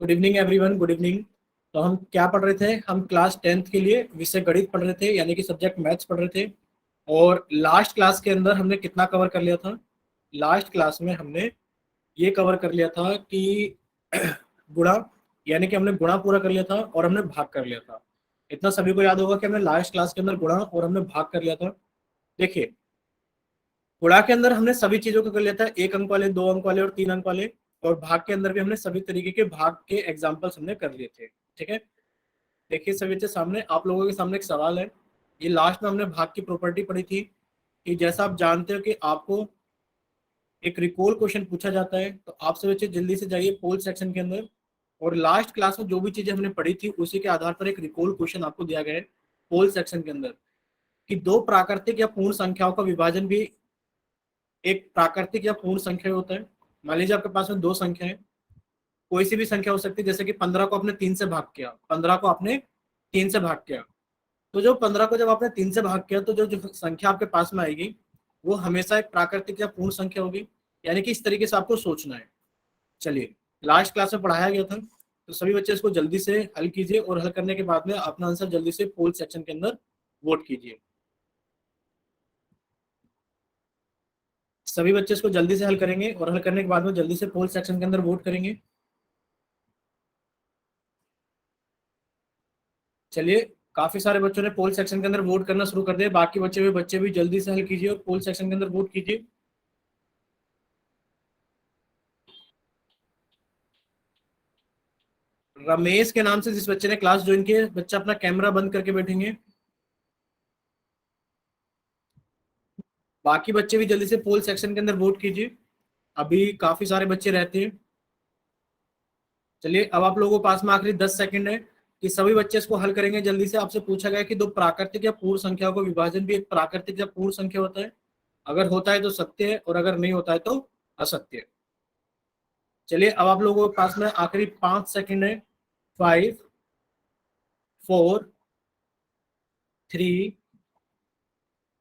Good evening everyone, good evening. तो हम क्या पढ़ रहे थे? हम क्लास 10th के लिए विषय गणित पढ़ रहे थे, यानी कि सब्जेक्ट मैथ्स पढ़ रहे थे। और लास्ट क्लास के अंदर हमने कितना कवर कर लिया था? लास्ट क्लास में हमने ये कवर कर लिया था कि गुणा, यानी कि हमने गुणा पूरा कर लिया था और हमने भाग कर लिया था। इतना सभी को याद होगा कि हमने लास्ट क्लास के अंदर गुणा और हमने भाग कर लिया था। देखिए, गुणा के अंदर हमने सभी चीजों को कर लिया था, 1 अंक वाले, 2 अंक वाले और 3 अंक वाले। और भाग के अंदर भी हमने सभी तरीके के भाग के एग्जाम्पल्स हमने कर लिए थे। ठीक है, देखिए सभी के सामने, आप लोगों के सामने एक सवाल है। ये लास्ट में हमने भाग की प्रॉपर्टी पढ़ी थी कि जैसा आप जानते हो कि आपको एक रिकॉल क्वेश्चन पूछा जाता है, तो आप सभी बच्चे जल्दी से जाइए पोल सेक्शन के अंदर। और लास्ट क्लास में जो भी चीजें हमने पढ़ी थी उसी के आधार पर एक रिकॉल क्वेश्चन आपको दिया गया है पोल सेक्शन के अंदर, कि दो प्राकृतिक या पूर्ण संख्याओं का विभाजन भी एक प्राकृतिक या पूर्ण संख्या होता है। मान लीजिए आपके पास में दो संख्या है, कोई सी भी संख्या हो सकती है, जैसे कि 15 को आपने 3 से भाग किया, 15 को आपने 3 से भाग किया, तो जो 15 को जब आपने 3 से भाग किया तो जो संख्या आपके पास में आएगी वो हमेशा एक प्राकृतिक या पूर्ण संख्या होगी। यानी कि इस तरीके से आपको सोचना है। चलिए, लास्ट क्लास में पढ़ाया गया था, तो सभी बच्चे इसको जल्दी से हल कीजिए और हल करने के बाद में अपना आंसर जल्दी से पोल सेक्शन के अंदर वोट कीजिए। सभी बच्चे इसको जल्दी से हल करेंगे और हल करने के बाद में जल्दी से पोल सेक्शन के अंदर वोट करेंगे। चलिए, काफी सारे बच्चों ने पोल सेक्शन के अंदर वोट करना शुरू कर दिया, बाकी बच्चे भी जल्दी से हल कीजिए और पोल सेक्शन के अंदर वोट कीजिए। रमेश के नाम से जिस बच्चे ने क्लास ज्वाइन की है, बच्चा अपना कैमरा बंद करके बैठेंगे। बाकी बच्चे भी जल्दी से पोल सेक्शन के अंदर वोट कीजिए, अभी काफी सारे बच्चे रहते हैं। चलिए, अब आप लोगों के पास में आखिरी 10 सेकंड है कि सभी बच्चे इसको हल करेंगे जल्दी से। आपसे पूछा गया कि दो प्राकृतिक या पूर्ण संख्याओं का विभाजन भी एक प्राकृतिक या पूर्ण संख्या होता है। अगर होता है तो सत्य है और अगर नहीं होता है तो असत्य है। चलिए, अब आप लोगों के पास में आखिरी 5 सेकंड है। 5, 4, 3,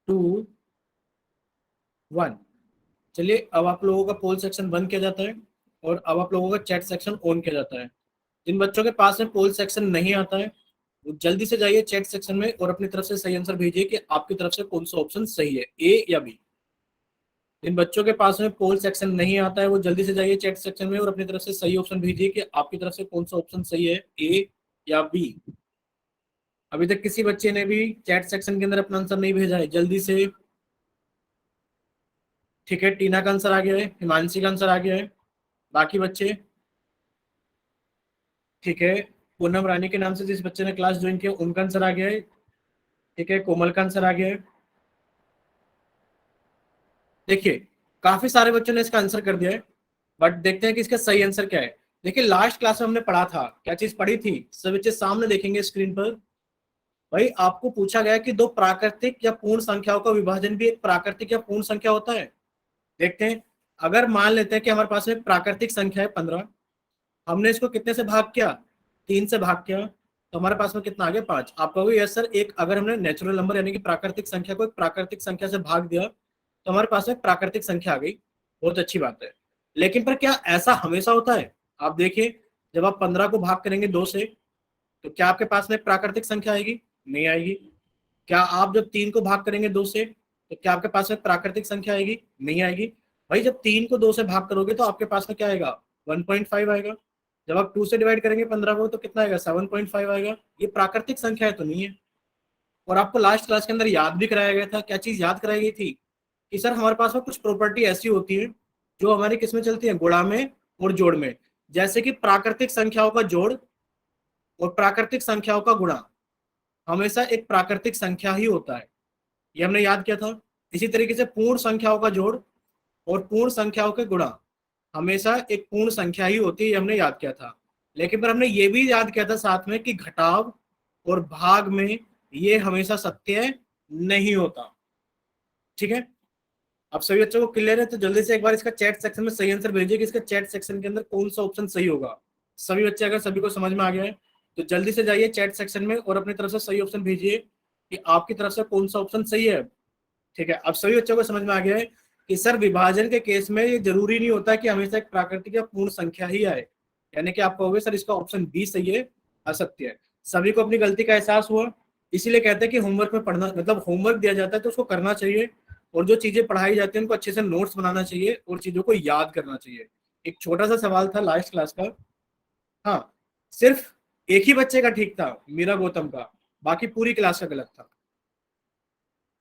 2, 1। चलिए, अब आप लोगों का पोल सेक्शन बंद किया जाता है और अब आप लोगों का चैट सेक्शन ऑन किया जाता है। जिन बच्चों के पास में पोल सेक्शन नहीं आता है वो जल्दी से जाइए चैट सेक्शन में और अपनी तरफ से सही आंसर भेजिए कि आपकी तरफ से कौन सा ऑप्शन सही है, ए या बी। जिन बच्चों के पास में पोल सेक्शन नहीं आता है वो जल्दी से जाइए चैट सेक्शन में और अपनी तरफ से सही ऑप्शन भेजिए कि आपकी तरफ से कौन सा ऑप्शन सही है, ए या बी। अभी तक किसी बच्चे ने भी चैट सेक्शन के अंदर अपना आंसर नहीं भेजा है, जल्दी से। ठीक है, टीना का आंसर आ गया है, हिमांशी का आंसर आ गया है। बाकी बच्चे? ठीक है, पूनम रानी के नाम से जिस बच्चे ने क्लास ज्वाइन किया उनका आंसर आ गया है। ठीक है, कोमल का आंसर आ गया है। देखिए, काफी सारे बच्चों ने इसका आंसर कर दिया है, बट देखते हैं कि इसका सही आंसर क्या है। देखिए, लास्ट क्लास में हमने पढ़ा था, क्या चीज पढ़ी थी? सब बच्चे सामने देखेंगे स्क्रीन पर। भाई, आपको पूछा गया कि दो प्राकृतिक या पूर्ण संख्याओं का विभाजन भी एक प्राकृतिक या पूर्ण संख्या होता है। देखते हैं, अगर मान लेते हैं कि हमारे पास में प्राकृतिक संख्या है 15, हमने इसको कितने से भाग किया? 3 से भाग किया, तो हमारे पास में कितना आ गया? 5। आप कहोगे यस सर, एक अगर हमने नेचुरल नंबर यानी कि प्राकृतिक संख्या को एक प्राकृतिक संख्या से भाग दिया तो हमारे पास में प्राकृतिक संख्या आ गई। बहुत अच्छी बात है, लेकिन पर क्या ऐसा हमेशा होता है? आप देखिए, जब आप 15 को भाग करेंगे 2 से तो क्या आपके पास में एक प्राकृतिक संख्या आएगी? नहीं आएगी। क्या आप जब 3 को भाग करेंगे 2 से तो क्या आपके पास में प्राकृतिक संख्या आएगी? नहीं आएगी। भाई, जब 3 को 2 से भाग करोगे तो आपके पास में क्या आएगा? 1.5 आएगा। जब आप 2 से डिवाइड करेंगे 15 को तो कितना आएगा? 7.5 आएगा। ये प्राकृतिक संख्या है तो नहीं है। और आपको लास्ट क्लास के अंदर याद भी कराया गया था, क्या चीज याद कराई गई थी? कि सर हमारे पास में कुछ प्रॉपर्टी ऐसी होती है जो हमारी किस में चलती है? गुणा में और जोड़ में। जैसे कि प्राकृतिक संख्याओं का जोड़ और प्राकृतिक संख्याओं का गुणा हमेशा एक प्राकृतिक संख्या ही होता है, ये हमने याद किया था। इसी तरीके से पूर्ण संख्याओं का जोड़ और पूर्ण संख्याओं के गुणा हमेशा एक पूर्ण संख्या ही होती है, ये हमने याद किया था। लेकिन पर हमने ये भी याद किया था साथ में कि घटाव और भाग में ये हमेशा सत्य नहीं होता। ठीक है, अब सभी बच्चों को क्लियर है? तो जल्दी से एक बार इसका चैट सेक्शन में सही आंसर भेजिए कि इसका चैट सेक्शन के अंदर कौन सा ऑप्शन सही होगा। सभी बच्चे, अगर सभी को समझ में आ गया है तो जल्दी से जाइए चैट सेक्शन में और अपनी तरफ से सही ऑप्शन भेजिए कि आपकी तरफ से कौन सा ऑप्शन सही है। ठीक है, अब सभी बच्चों को समझ में आ गया है कि सर विभाजन के केस में ये जरूरी नहीं होता कि हमेशा एक प्राकृतिक या पूर्ण संख्या ही आए, यानी कि आप कहोगे सर इसका ऑप्शन बी सही है, असत्य है। सभी को अपनी गलती का एहसास हुआ, इसीलिए कहते हैं कि होमवर्क में पढ़ना, मतलब होमवर्क दिया जाता है तो उसको करना चाहिए, और जो चीजें पढ़ाई जाती है उनको अच्छे से नोट्स बनाना चाहिए और चीजों को याद करना चाहिए। एक छोटा सा सवाल था लास्ट क्लास का, हाँ, सिर्फ एक ही बच्चे का ठीक था, मीरा गौतम का, बाकी पूरी क्लास का गलत था।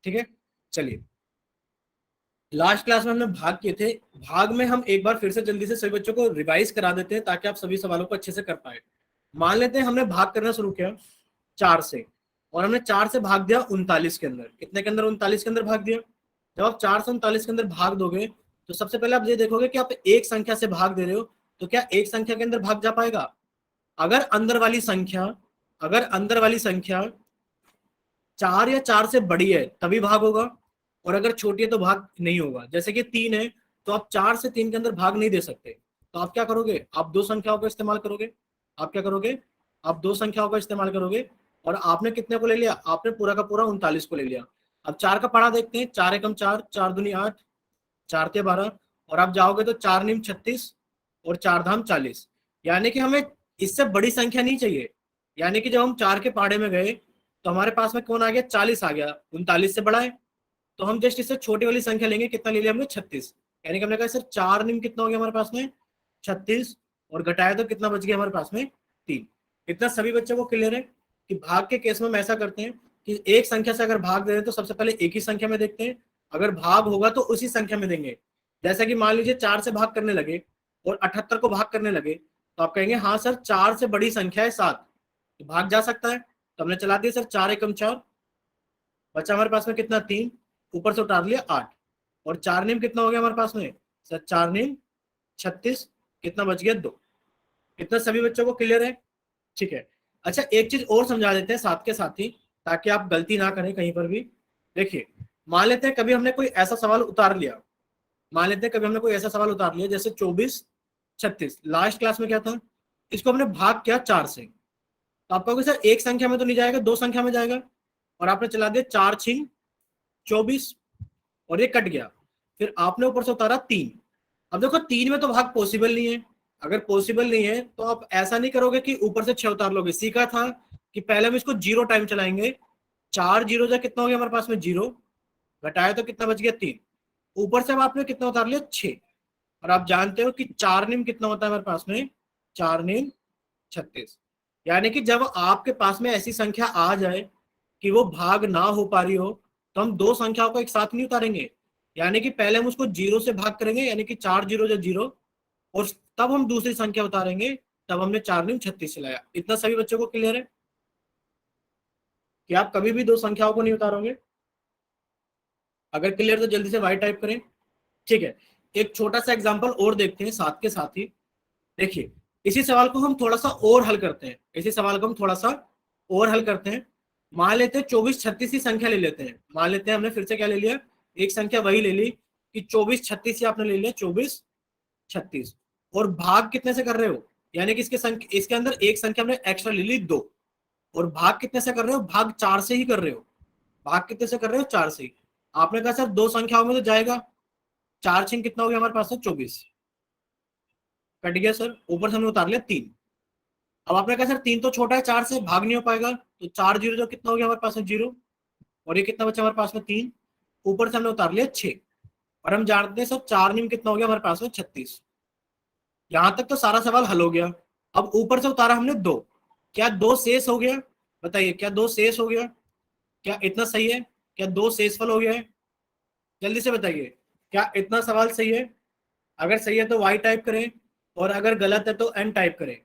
ठीक है, चलिए लास्ट क्लास में हमने भाग किए थे, भाग में हम एक बार फिर से जल्दी से सभी बच्चों को रिवाइज करा देते हैं ताकि आप सभी सवालों को अच्छे से कर पाए। मान लेते हैं हमने भाग करना शुरू किया 4 से, और हमने 4 से भाग दिया 39 के अंदर। कितने के अंदर? 39 के अंदर भाग दिया। जब आप 4 से 39 के अंदर भाग दोगे तो सबसे पहले आप ये देखोगे कि आप एक संख्या से भाग दे रहे हो, तो क्या एक संख्या के अंदर भाग जा पाएगा? अगर अंदर वाली संख्या, अगर अंदर वाली संख्या 4 या 4 से बड़ी है तभी भाग होगा, और अगर छोटी है तो भाग नहीं होगा। जैसे कि 3 है तो आप 4 से 3 के अंदर भाग नहीं दे सकते, तो आप क्या करोगे? आप दो संख्याओं का इस्तेमाल करोगे। आप क्या करोगे? आप दो संख्याओं का इस्तेमाल करोगे। और आपने कितने को ले लिया? आपने पूरा का पूरा 39 को ले लिया। अब 4 का पढ़ा देखते हैं, 4 एकम 4, 4 दूनी 8, 4 ते 12, और आप जाओगे तो 4 नीम 36 और 4 धाम 40। यानी कि हमें इससे बड़ी संख्या नहीं चाहिए। यानी कि जब हम 4 के पहाड़े में गए तो हमारे पास में कौन आ गया? 40 आ गया, 39 से बड़ा है, तो हम जस्ट इससे छोटी वाली संख्या लेंगे। कितना ले लिया हमने? 36। यानी कि हमने कहा सर 4 निम कितना हो गया हमारे पास में? 36, और घटाया तो कितना बच गया हमारे पास में? 3। इतना सभी बच्चों को क्लियर है कि भाग के केस में हम ऐसा करते हैं कि एक संख्या से अगर भाग दे रहे हैं तो सबसे पहले एक ही संख्या में देखते हैं, अगर भाग होगा तो उसी संख्या में देंगे। जैसा कि मान लीजिए 4 से भाग करने लगे और 78 को भाग करने लगे, तो आप कहेंगे हाँ सर 4 से बड़ी संख्या है 7, तो भाग जा सकता है। तो हमने चला दिया सर 4 एकम 4, बचा हमारे पास में कितना? 3, ऊपर से उतार लिया 8, और 4 नीम कितना हो गया हमारे पास में? सर 4 नीम 36, कितना बच गया? 2। इतना सभी बच्चों को क्लियर है? ठीक है। अच्छा एक चीज और समझा देते हैं साथ के साथ ही, ताकि आप गलती ना करें कहीं पर भी। देखिए मान लेते हैं कभी हमने कोई ऐसा सवाल उतार लिया, मान लेते हैं कभी हमने कोई ऐसा सवाल उतार लिया जैसे 24 36, लास्ट क्लास में क्या था? इसको हमने भाग किया 4 से, तो आप कहोगे सर एक संख्या में तो नहीं जाएगा, दो संख्या में जाएगा, और आपने चला दिया 4 छिंग 24, और ये कट गया। फिर आपने ऊपर से उतारा 3। अब देखो 3 में तो भाग पॉसिबल नहीं है। अगर पॉसिबल नहीं है तो आप ऐसा नहीं करोगे कि ऊपर से 6 उतार लोगे। सीखा था कि पहले हम इसको 0 टाइम चलाएंगे। 4 जीरो जा कितना हो गया हमारे पास में? 0, घटाया तो कितना बच गया? 3, ऊपर से अब आपने कितना उतार लिया? 6। और आप जानते हो कि 4 निम कितना होता है हमारे पास में? 4 निम 36। यानी कि जब आपके पास में ऐसी संख्या आ जाए कि वो भाग ना हो पा रही हो, तो हम दो संख्याओं को एक साथ नहीं उतारेंगे। यानी कि पहले हम उसको 0 से भाग करेंगे, यानी कि 4 जीरो या 0, और तब हम दूसरी संख्या उतारेंगे। तब हमने 4 नीम 36 चलाया। इतना सभी बच्चों को क्लियर है कि आप कभी भी दो संख्याओं को नहीं उतारोगे? अगर क्लियर तो जल्दी से वाई टाइप करें। ठीक है, एक छोटा सा एग्जाम्पल और देखते हैं साथ के साथ ही। देखिए इसी सवाल को हम थोड़ा सा और हल करते हैं, इसी सवाल को हम थोड़ा सा और हल करते हैं। मान लेते हैं 24 36 ही संख्या ले लेते हैं। मान लेते हैं हमने फिर से क्या ले लिया? एक संख्या वही ले ली कि 24 36 ही आपने ले लिया, 24 36, और भाग कितने से कर रहे हो? यानी कि इसके अंदर एक संख्या हमने एक्स्ट्रा ले ली 2, और भाग कितने से कर रहे हो? भाग 4 से ही कर रहे हो। भाग कितने से कर रहे हो? 4 से ही। आपने कहा सर दो संख्याओं में तो जाएगा, 4 छिंग कितना हो गया हमारे पास में? 24, कट गया सर, ऊपर से हमने उतार लिया 3। अब आपने कहा सर 3 तो छोटा है 4 से, भाग नहीं हो पाएगा, तो 4 जीरो जो कितना हो गया हमारे पास में? 0, और ये कितना बचा हमारे पास में? 3, ऊपर से हमने उतार लिया 6, और हम जानते हैं सर 4 नीम कितना हो गया हमारे पास में? 36। यहां तक तो सारा सवाल हल हो गया। अब ऊपर से उतारा हमने 2, क्या 2 शेष हो गया? बताइए क्या 2 शेष हो गया? क्या इतना सही है? क्या 2 शेषफल हो गया है? जल्दी से बताइए, क्या इतना सवाल सही है? अगर सही है तो वाई टाइप करें, और अगर गलत है तो एन टाइप करें।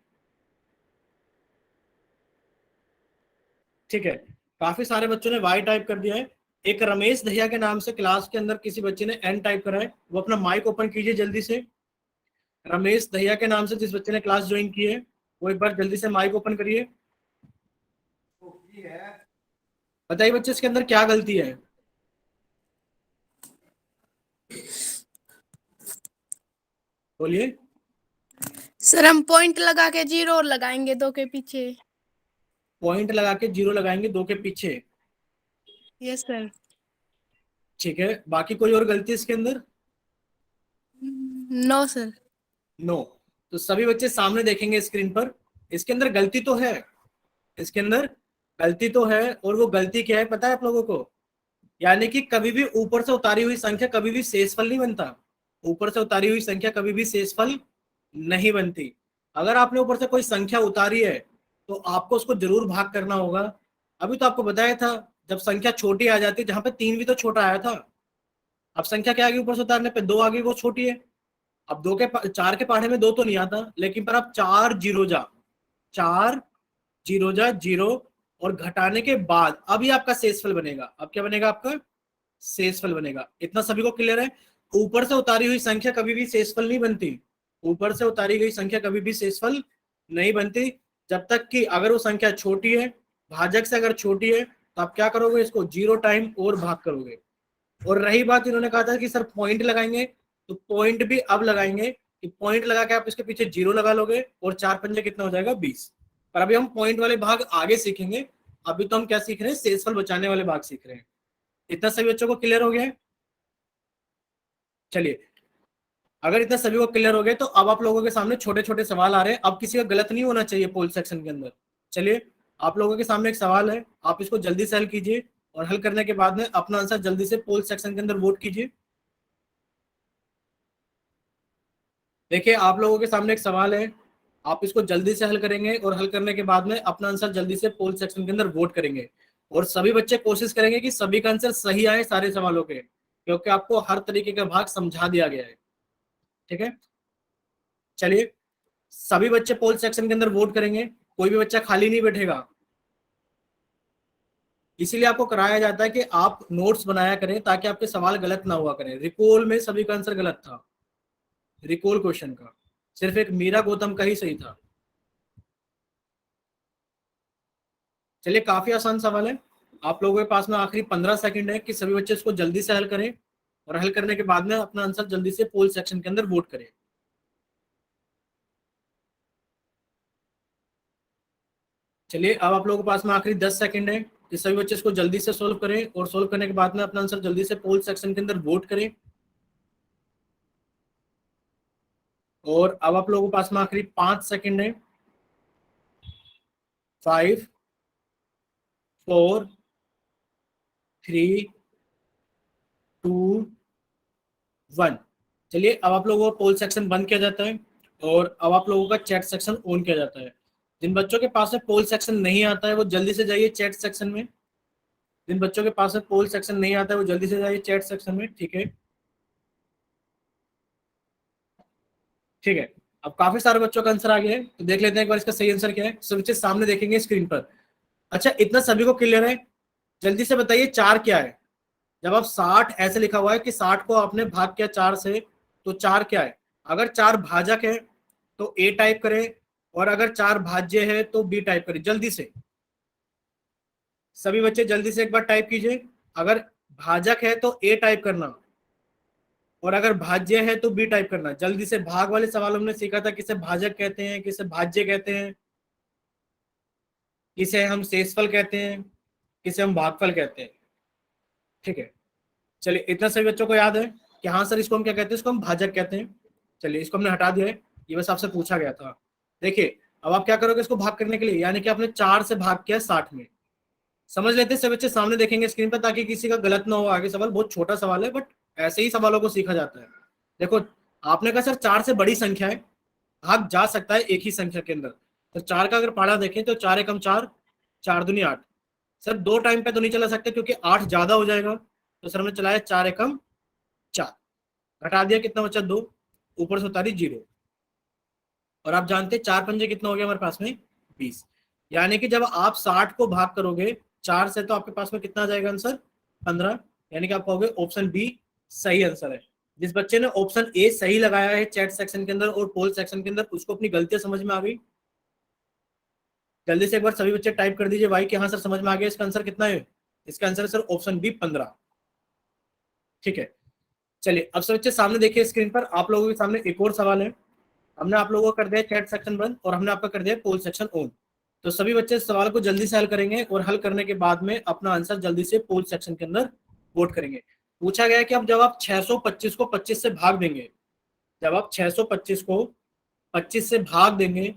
ठीक है, काफी सारे बच्चों ने वाई टाइप कर दिया है। एक रमेश दहिया के नाम से क्लास के अंदर किसी बच्चे ने एन टाइप करा है, वो अपना माइक ओपन कीजिए जल्दी से। रमेश दहिया के नाम से जिस बच्चे ने क्लास ज्वाइन की है वो एक बार जल्दी से माइक ओपन करिए। बताइए बच्चे इसके अंदर क्या गलती है? बोलिए। सर हम पॉइंट लगा के 0 और लगाएंगे 2 के पीछे। पॉइंट लगा के 0 लगाएंगे 2 के पीछे। Yes sir. ठीक है, बाकी कोई और गलती इसके अंदर? No sir. नो। तो सभी बच्चे सामने देखेंगे स्क्रीन पर। इसके अंदर गलती तो है, इसके अंदर गलती तो है, और वो गलती क्या है पता है आप लोगों को? यानी कि कभी भी ऊपर से उतारी हुई संख्या कभी भी शेषफल नहीं बनता। ऊपर से उतारी हुई संख्या कभी भी शेषफल नहीं बनती। अगर आपने ऊपर से कोई संख्या उतारी है तो आपको उसको जरूर भाग करना होगा। अभी तो आपको बताया था, जब संख्या छोटी आ जाती है, जहां पे 3 भी तो छोटा आया था, अब संख्या क्या आ गई ऊपर से उतारने पे? 2 आ गई, वो छोटी है। अब 4 के पहाड़े में 2 तो नहीं आता, लेकिन पर अब 4 जीरो जा 0 और घटाने के बाद अभी आपका शेषफल बनेगा। अब क्या बनेगा आपका? शेषफल बनेगा। इतना सभी को क्लियर है? ऊपर से उतारी हुई संख्या कभी भी शेषफल नहीं बनती। ऊपर से उतारी गई संख्या कभी भी शेषफल नहीं बनती, जब तक कि अगर वो संख्या छोटी है, भाजक से अगर छोटी है, तो आप क्या करोगे? इसको 0 टाइम और भाग करोगे। और रही बात, इन्होंने कहा था कि सर पॉइंट लगाएंगे, तो पॉइंट भी अब लगाएंगे कि पॉइंट लगा के आप इसके पीछे 0 लगा लोगे, और 4 पंजे कितना हो जाएगा? 20। पर अभी हम पॉइंट वाले भाग आगे सीखेंगे। अभी तो हम क्या सीख रहे हैं? शेषफल बचाने वाले भाग सीख रहे हैं। इतना सभी बच्चों को क्लियर हो गया है? चलिए, अगर इतना सभी को क्लियर हो गया तो अब आप लोगों के सामने छोटे छोटे सवाल आ रहे हैं। अब किसी का गलत नहीं होना चाहिए पोल सेक्शन के अंदर। चलिए, आप लोगों के सामने एक सवाल है, आप इसको जल्दी से हल कीजिए, और हल करने के बाद में अपना आंसर जल्दी से पोल सेक्शन के अंदर वोट कीजिए। देखिए, आप लोगों के सामने एक सवाल है, आप इसको जल्दी से हल करेंगे, और हल करने के बाद में अपना आंसर जल्दी से पोल सेक्शन के अंदर वोट करेंगे। और सभी बच्चे कोशिश करेंगे कि सभी का आंसर सही आए सारे सवालों के, क्योंकि आपको हर तरीके का भाग समझा दिया गया है। ठीक है, चलिए, सभी बच्चे पोल सेक्शन के अंदर वोट करेंगे, कोई भी बच्चा खाली नहीं बैठेगा। इसीलिए आपको कराया जाता है कि आप नोट्स बनाया करें, ताकि आपके सवाल गलत ना हुआ करें। रिकॉल में सभी का आंसर गलत था, रिकॉल क्वेश्चन का सिर्फ एक मीरा गौतम का ही सही था। चलिए, काफी आसान सवाल है। आप लोगों के पास में आखिरी 15 सेकंड है कि सभी बच्चे इसको जल्दी से हल करें, और हल करने के बाद में अपना आंसर जल्दी से पोल सेक्शन के अंदर वोट करें। चलिए, अब आप लोगों के पास में आखिरी 10 सेकंड है कि सभी बच्चे इसको जल्दी से सोल्व करें, और सोल्व करने के बाद में अपना आंसर जल्दी से पोल सेक्शन के अंदर वोट करें। और अब आप लोगों के पास में आखिरी 5 सेकंड है। 5, 4, 3, 2, 1। चलिए, अब आप लोगों का पोल सेक्शन बंद किया जाता है, और अब आप लोगों का चैट सेक्शन ऑन किया जाता है। जिन बच्चों के पास में पोल सेक्शन नहीं आता है वो जल्दी से जाइए चैट सेक्शन में। जिन बच्चों के पास में पोल सेक्शन नहीं आता है वो जल्दी से जाइए चैट सेक्शन में। ठीक है, ठीक है। अब काफी सारे बच्चों का आंसर आ गया है, तो देख लेते हैं एक बार इसका सही आंसर क्या है। सब बच्चे सामने देखेंगे स्क्रीन पर। अच्छा, इतना सभी को क्लियर है? जल्दी से बताइए 4 क्या है? जब आप 60 ऐसे लिखा हुआ है कि 60 को आपने भाग किया 4 से, तो 4 क्या है? अगर 4 भाजक है तो ए टाइप करें, और अगर 4 भाज्य है तो बी टाइप करें। जल्दी से सभी बच्चे जल्दी से एक बार टाइप कीजिए। अगर भाजक है तो ए टाइप करना, और अगर भाज्य है तो बी टाइप करना। जल्दी से, भाग वाले सवाल हमने सीखा था किसे भाजक कहते हैं, किसे भाज्य कहते हैं, किसे हम शेषफल कहते हैं, किसे हम भागफल कहते हैं। ठीक है, चलिए, इतना सभी बच्चों को याद है कि हाँ सर, इसको हम क्या कहते हैं? इसको हम भाजक कहते हैं। चलिए, इसको हमने हटा दिया है, ये बस आपसे पूछा गया था। देखिए, अब आप क्या करोगे इसको भाग करने के लिए? यानी कि आपने 4 से भाग किया 60 में। समझ लेते हैं, सब बच्चे सामने देखेंगे स्क्रीन पर, ताकि किसी का गलत ना हो। आगे सवाल बहुत छोटा सवाल है, बट ऐसे ही सवालों को सीखा जाता है। देखो, आपने कहा सर 4 से बड़ी संख्या है, भाग जा सकता है एक ही संख्या के अंदर। तो 4 का अगर पारा देखें तो 4 एकम 4, 4 दूनी 8। सर 2 टाइम पे तो नहीं चला सकते, क्योंकि 8 ज्यादा हो जाएगा। तो सर हमने चलाया 4 एकम 4, घटा दिया, कितना बचा? 2, ऊपर से उतारी 0। और आप जानते हैं 4 पंजे कितना हो गया हमारे पास में? 20। यानी कि जब आप 60 को भाग करोगे 4 से, तो आपके पास में कितना आ जाएगा आंसर? 15। यानी कि आप कहोगे ऑप्शन बी सही आंसर है। जिस बच्चे ने ऑप्शन ए सही लगाया है चैट सेक्शन के अंदर और पोल सेक्शन के अंदर, उसको अपनी गलतियां समझ में आ गई। जल्दी से एक बार सभी बच्चे टाइप कर दीजिए भाई कि हाँ सर समझ में आ गया। इसका आंसर कितना है? इसका आंसर है सर ऑप्शन बी 15। ठीक है, चलिए, अब सब बच्चे सामने देखिए स्क्रीन पर। आप लोगों के सामने एक और सवाल है। हमने आप लोगों को कर दिया चैट सेक्शन बंद, और हमने आपका कर दिया पोल सेक्शन ऑन। तो सभी बच्चे इस सवाल को जल्दी से हल करेंगे, और हल करने के बाद में अपना आंसर जल्दी से पोल सेक्शन के अंदर वोट करेंगे। पूछा गया है कि अब जब आप 625 को 25 से भाग देंगे जब आप 625 को 25 से भाग देंगे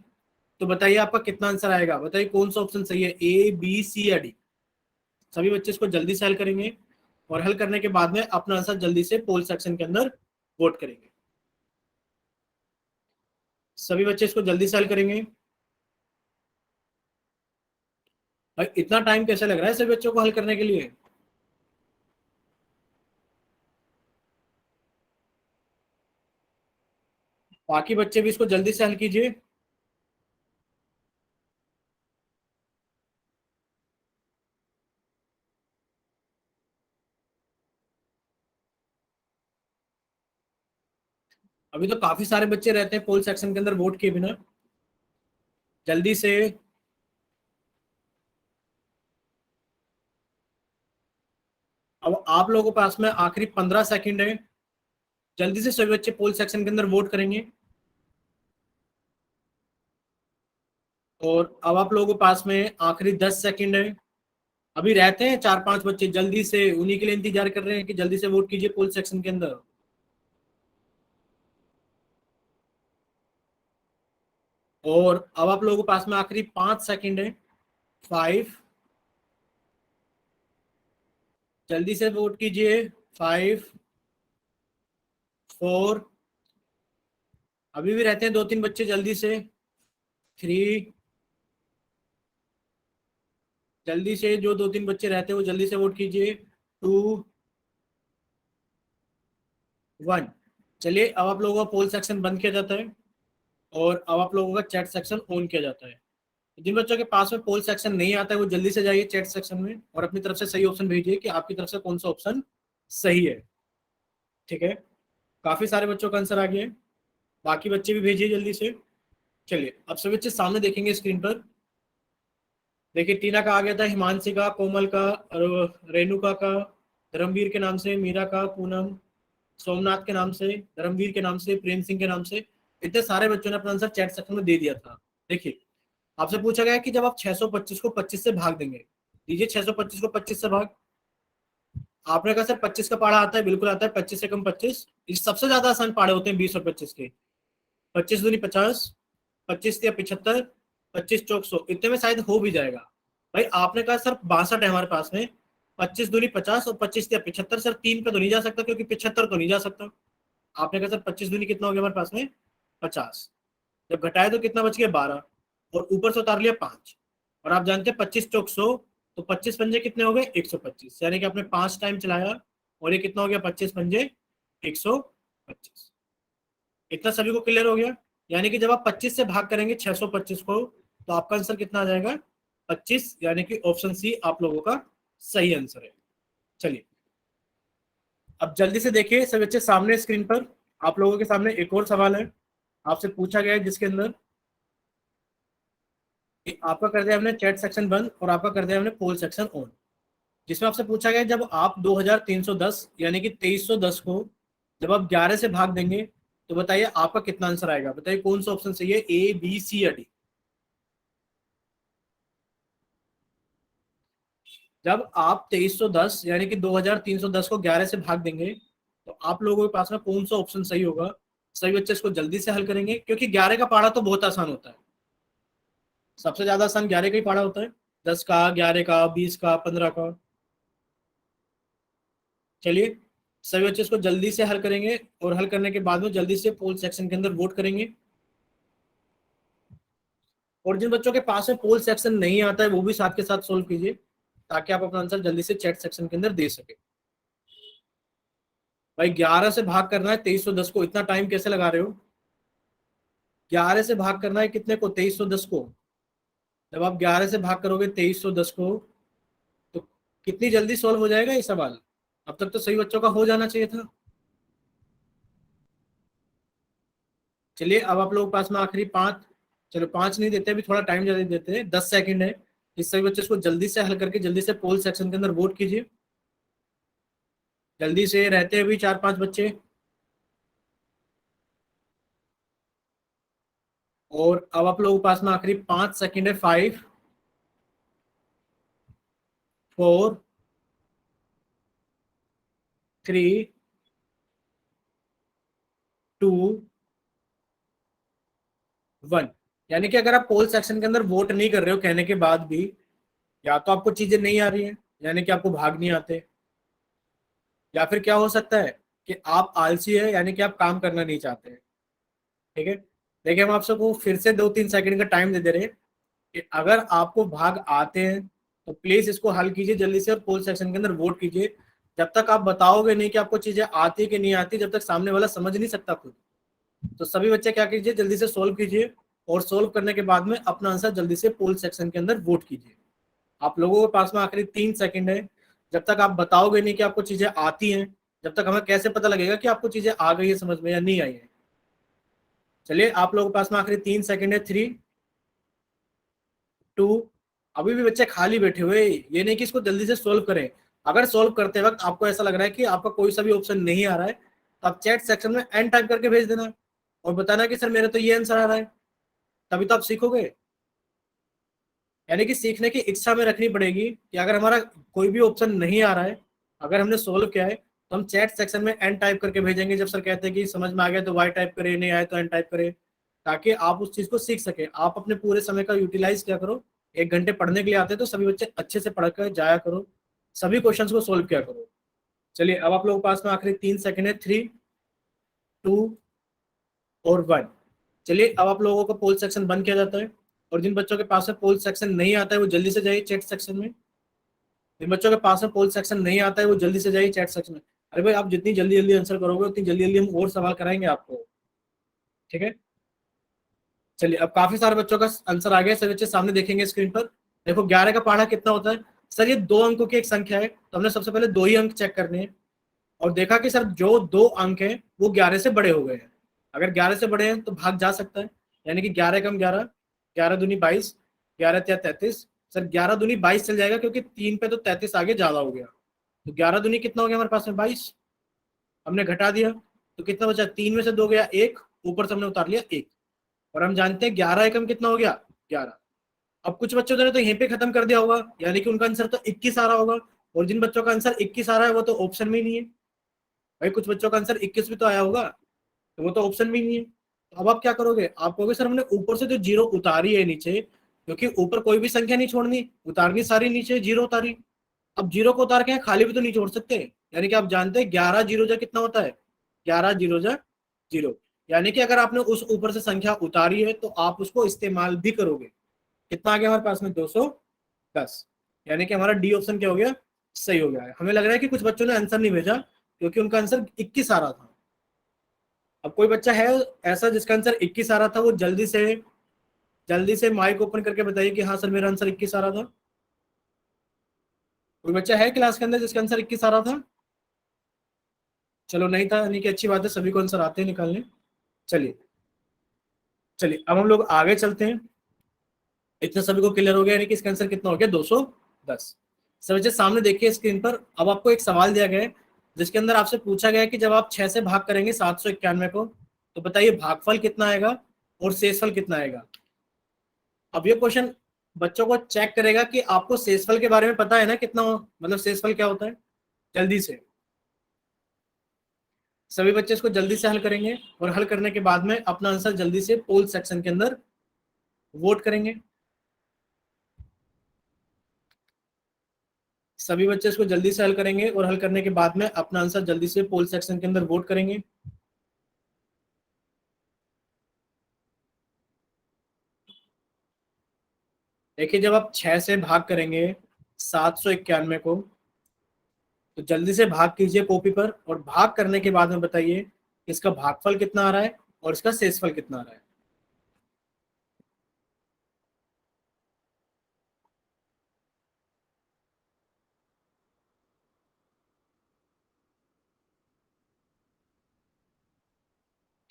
तो बताइए आपका कितना आंसर आएगा। बताइए कौन सा ऑप्शन सही है, ए बी सी या डी। सभी बच्चे इसको जल्दी से हल करेंगे और हल करने के बाद में अपना आंसर जल्दी से पोल सेक्शन के अंदर वोट करेंगे। सभी बच्चे इसको जल्दी से हल करेंगे। भाई इतना टाइम कैसे लग रहा है सभी बच्चों को हल करने के लिए। बाकी बच्चे भी इसको जल्दी से हल कीजिए। अभी तो काफी सारे बच्चे रहते हैं पोल सेक्शन के अंदर वोट किए बिना। जल्दी से। अब आप लोगों के पास में आखिरी 15 सेकंड है। जल्दी से सभी बच्चे पोल सेक्शन के अंदर वोट करेंगे। और अब आप लोगों के पास में आखिरी 10 सेकंड है। अभी रहते हैं 4-5 बच्चे, जल्दी से उन्हीं के लिए इंतजार कर रहे हैं कि जल्दी से वोट कीजिए पोल सेक्शन के अंदर। और अब आप लोगों के पास में आखिरी 5 सेकंड है। 5। जल्दी से वोट कीजिए। 5 4। अभी भी रहते हैं 2-3 बच्चे, जल्दी से। 3। जल्दी से जो 2-3 बच्चे रहते हैं वो जल्दी से वोट कीजिए। 2 1। चलिए अब आप लोगों का पोल सेक्शन बंद किया जाता है और अब आप लोगों का चैट सेक्शन ऑन किया जाता है। जिन बच्चों के पास में पोल सेक्शन नहीं आता है वो जल्दी से जाइए चैट सेक्शन में और अपनी तरफ से सही ऑप्शन भेजिए कि आपकी तरफ से कौन सा ऑप्शन सही है। ठीक है, काफी सारे बच्चों का आंसर आ गया है। बाकी बच्चे भी भेजिए जल्दी से। चलिए अब सभी बच्चे सामने देखेंगे स्क्रीन पर। देखिए टीना का आ गया था, हिमांशी का, कोमल का, रेणुका का, धर्मवीर के नाम से, मीरा का, पूनम, सोमनाथ के नाम से, धर्मवीर के नाम से, प्रेम सिंह के नाम से। इतने सारे बच्चों ने अपना आंसर चैट सेक्शन में दे दिया था। देखिए आपसे पूछा गया है कि जब आप 625 को 25 से भाग देंगे, दीजिए 625 को 25 से भाग। आपने कहा सर 25 का पाड़ा आता है, बिल्कुल आता है। 25 से कम 25, इस सबसे ज्यादा आसान पाड़े होते हैं 20 और 25 के। 25 दूनी 50, 25 या 75, 25 चौक 100, इतने में शायद हो भी जाएगा। भाई आपने कहा सर 62 है हमारे पास में, 25 दूनी 50 और 25 या 75, सर 3 पे तो नहीं जा सकता क्योंकि 75 तो नहीं जा सकता। आपने कहा सर 25 दूनी कितना हो गया हमारे पास में 50, जब घटाए तो कितना बच गया 12, और ऊपर से उतार लिया 5। और आप जानते हैं 25 चौक 100, तो 25 पंजे कितने हो गए 125, यानी कि आपने 5 टाइम चलाया और ये कितना हो गया 25 पंजे 125। इतना सभी को क्लियर हो गया। यानी कि जब आप 25 से भाग करेंगे 625 को तो आपका आंसर कितना आ जाएगा 25, यानी कि ऑप्शन सी आप लोगों का सही आंसर है। चलिए अब जल्दी से देखिए सभी बच्चे सामने स्क्रीन पर। आप लोगों के सामने एक और सवाल है, आपसे पूछा गया है जिसके अंदर कि आपका कर दिया हमने चैट सेक्शन बंद और आपका कर दिया हमने पोल सेक्शन ऑन। जिसमें आपसे पूछा गया है जब आप 2310 यानी कि 2310 को जब आप 11 से भाग देंगे तो बताइए आपका कितना आंसर आएगा। बताइए कौन सा ऑप्शन सही है, ए बी सी या डी। जब आप 2310 यानी कि 2310 को 11 से भाग देंगे तो आप लोगों के पास में कौन सा ऑप्शन सही होगा। सही बच्चे इसको जल्दी से हल करेंगे क्योंकि 11 का पाड़ा तो बहुत आसान होता है। सबसे ज्यादा आसान 11 का ही पाड़ा होता है, 10 का, 11 का, 20 का, 15 का। चलिए सभी बच्चे इसको जल्दी से हल करेंगे और हल करने के बाद में जल्दी से पोल सेक्शन के अंदर वोट करेंगे। और जिन बच्चों के पास में पोल सेक्शन नहीं आता है वो भी साथ के साथ सोल्व कीजिए ताकि आप अपना आंसर जल्दी से चैट सेक्शन के अंदर दे सके। भाई 11 से भाग करना है 2310 को, इतना टाइम कैसे लगा रहे हो। 11 से भाग करना है कितने को 2310 को। जब आप 11 से भाग करोगे 2310 को तो कितनी जल्दी सोल्व हो जाएगा ये सवाल। अब तक तो सही बच्चों का हो जाना चाहिए था। चलिए अब आप लोगों के पास में आखिरी 5, चलो 5 नहीं देते, अभी थोड़ा टाइम ज्यादा देते हैं, 10 सेकंड है। इस सभी बच्चे इसको जल्दी से हल करके जल्दी से पोल सेक्शन के अंदर वोट कीजिए। जल्दी से रहते हैं अभी 4-5 बच्चे। और अब आप लोगों के पास में आखिरी 5 सेकंड है। 5 4 3 2 1। यानी कि अगर आप पोल सेक्शन के अंदर वोट नहीं कर रहे हो कहने के बाद भी, या तो आपको चीजें नहीं आ रही हैं, यानी कि आपको भाग नहीं आते, या फिर क्या हो सकता है कि आप आलसी है, यानी कि आप काम करना नहीं चाहते। ठीक है, देखिए हम आप सबको फिर से 2-3 सेकंड का टाइम दे दे रहे हैं कि अगर आपको भाग आते हैं तो प्लीज इसको हल कीजिए जल्दी से और पोल सेक्शन के अंदर वोट कीजिए। जब तक आप बताओगे नहीं कि आपको चीजें आती कि नहीं आती, जब तक सामने वाला समझ नहीं सकता खुद। तो सभी बच्चे क्या कीजिए, जल्दी से सोल्व कीजिए, और सोल्व करने के बाद में अपना आंसर जल्दी से पोल सेक्शन के अंदर वोट कीजिए। आप लोगों के पास में आखिरी 3 सेकंड है। जब तक आप बताओगे नहीं कि आपको चीजें आती हैं, जब तक हमें कैसे पता लगेगा कि आपको चीजें आ गई है समझ में या नहीं आई है। चलिए, आप लोगों के पास में आखिरी 3 सेकंड है। 3, 2। अभी भी बच्चे खाली बैठे हुए, ये नहीं कि इसको जल्दी से सोल्व करें। अगर सोल्व करते वक्त आपको ऐसा लग रहा है कि आपका कोई सा भी ऑप्शन नहीं आ रहा है, तो आप चैट सेक्शन में एन टाइप करके भेज देना और बताना कि सर मेरे तो ये आंसर आ रहा है। तभी तो आप सीखोगे। यानी कि सीखने की इच्छा में रखनी पड़ेगी कि अगर हमारा कोई भी ऑप्शन नहीं आ रहा है, अगर हमने सोल्व किया है, तो हम चैट सेक्शन में एन टाइप करके भेजेंगे। जब सर कहते हैं कि समझ में आ गया तो वाई टाइप करें, नहीं आए तो एन टाइप करें, ताकि आप उस चीज को सीख सके। आप अपने पूरे समय का यूटिलाइज क्या करो। 1 घंटे पढ़ने के लिए आते हैं तो सभी बच्चे अच्छे से पढ़ कर जाया करो, सभी क्वेश्चन को सोल्व किया करो। चलिए, अब आप लोगों के पास में आखिरी 3 सेकंड है। 3, 2 और 1। चलिए, अब आप लोगों को पोल सेक्शन बंद किया जाता है, और जिन बच्चों के पास में पोल सेक्शन नहीं आता है वो जल्दी से जाइए चैट सेक्शन में। जिन बच्चों के पास में पोल सेक्शन नहीं आता है वो जल्दी से जाइए चैट सेक्शन में। अरे भाई, आप जितनी जल्दी जल्दी आंसर करोगे उतनी जल्दी जल्दी हम और सवाल कराएंगे आपको। ठीक है, चलिए, अब काफी सारे बच्चों का आंसर आ गया। सभी बच्चे सामने देखेंगे स्क्रीन पर। देखो, 11 का पहाड़ा कितना होता है। सर ये 2 अंकों की एक संख्या है, तो हमने सबसे पहले 2 ही अंक चेक करने हैं, और देखा कि सर जो 2 अंक हैं वो 11 से बड़े हो गए हैं। अगर 11 से बड़े हैं तो भाग जा सकता है, यानी कि 11 कम 11, 11 दूनी 22, 11 या 33। सर 11 दूनी 22 चल जाएगा, क्योंकि 3 पे तो 33 आगे ज्यादा हो गया। तो 11 दूनी कितना हो गया हमारे पास में 22, हमने घटा दिया तो कितना बचा, 3 में से 2 गया 1, ऊपर से हमने उतार लिया 1, और हम जानते हैं 11 एकम कितना हो गया 11। अब कुछ बच्चों ने तो यहीं पे खत्म कर दिया होगा, यानी कि उनका आंसर तो 21 आ रहा होगा, और जिन बच्चों का आंसर 21 आ रहा है वो तो ऑप्शन में ही नहीं है। भाई कुछ बच्चों का आंसर 21 भी तो आया होगा, तो वो तो ऑप्शन में ही नहीं है। तो अब आप क्या करोगे, आप कहोगे सर हमने ऊपर से जो जीरो उतारी है नीचे, क्योंकि ऊपर कोई भी संख्या नहीं छोड़नी, उतारनी सारी, नीचे जीरो उतारी। अब जीरो को उतार के खाली भी तो नहीं छोड़ सकते, यानी कि आप जानते हैं 11 जीरो जा कितना होता है, 11 जीरो जा जीरो। यानी कि अगर आपने उस ऊपर से संख्या उतारी है तो आप उसको इस्तेमाल भी करोगे। कितना आ गया हमारे पास में 210, यानी कि हमारा डी ऑप्शन क्या हो गया, सही हो गया है। हमें लग रहा है कि कुछ बच्चों ने आंसर नहीं भेजा क्योंकि उनका आंसर 21 आ रहा था। अब कोई बच्चा है ऐसा जिसका आंसर 21 आ रहा था, वो जल्दी से माइक ओपन करके बताइए कि हाँ सर मेरा आंसर 21 आ रहा था। कोई बच्चा है क्लास के अंदर जिसका आंसर 21 आ रहा था? चलो नहीं था, यानी कि अच्छी बात है, सभी को आंसर आते हैं निकालने। चलिए चलिए, अब हम लोग आगे चलते हैं। इतना सभी को क्लियर हो गया, यानी कि इसका आंसर कितना हो गया 210। सब बच्चे सामने देखिए स्क्रीन पर। अब आपको एक सवाल दिया गया है जिसके अंदर आपसे पूछा गया है कि जब आप 6 से भाग करेंगे 791 को, तो बताइए भागफल कितना आएगा और शेषफल कितना आएगा। अब ये क्वेश्चन बच्चों को चेक करेगा कि आपको शेषफल के बारे में पता है ना, कितना मतलब शेषफल क्या होता है। जल्दी से सभी बच्चे इसको जल्दी से हल करेंगे, और हल करने के बाद में अपना आंसर जल्दी से पोल सेक्शन के अंदर वोट करेंगे। सभी बच्चे इसको जल्दी से हल करेंगे, और हल करने के बाद में अपना आंसर जल्दी से पोल सेक्शन के अंदर वोट करेंगे। देखिए, जब आप 6 से भाग करेंगे 791 को, तो जल्दी से भाग कीजिए कॉपी पर, और भाग करने के बाद में बताइए इसका भागफल कितना आ रहा है और इसका शेषफल कितना आ रहा है।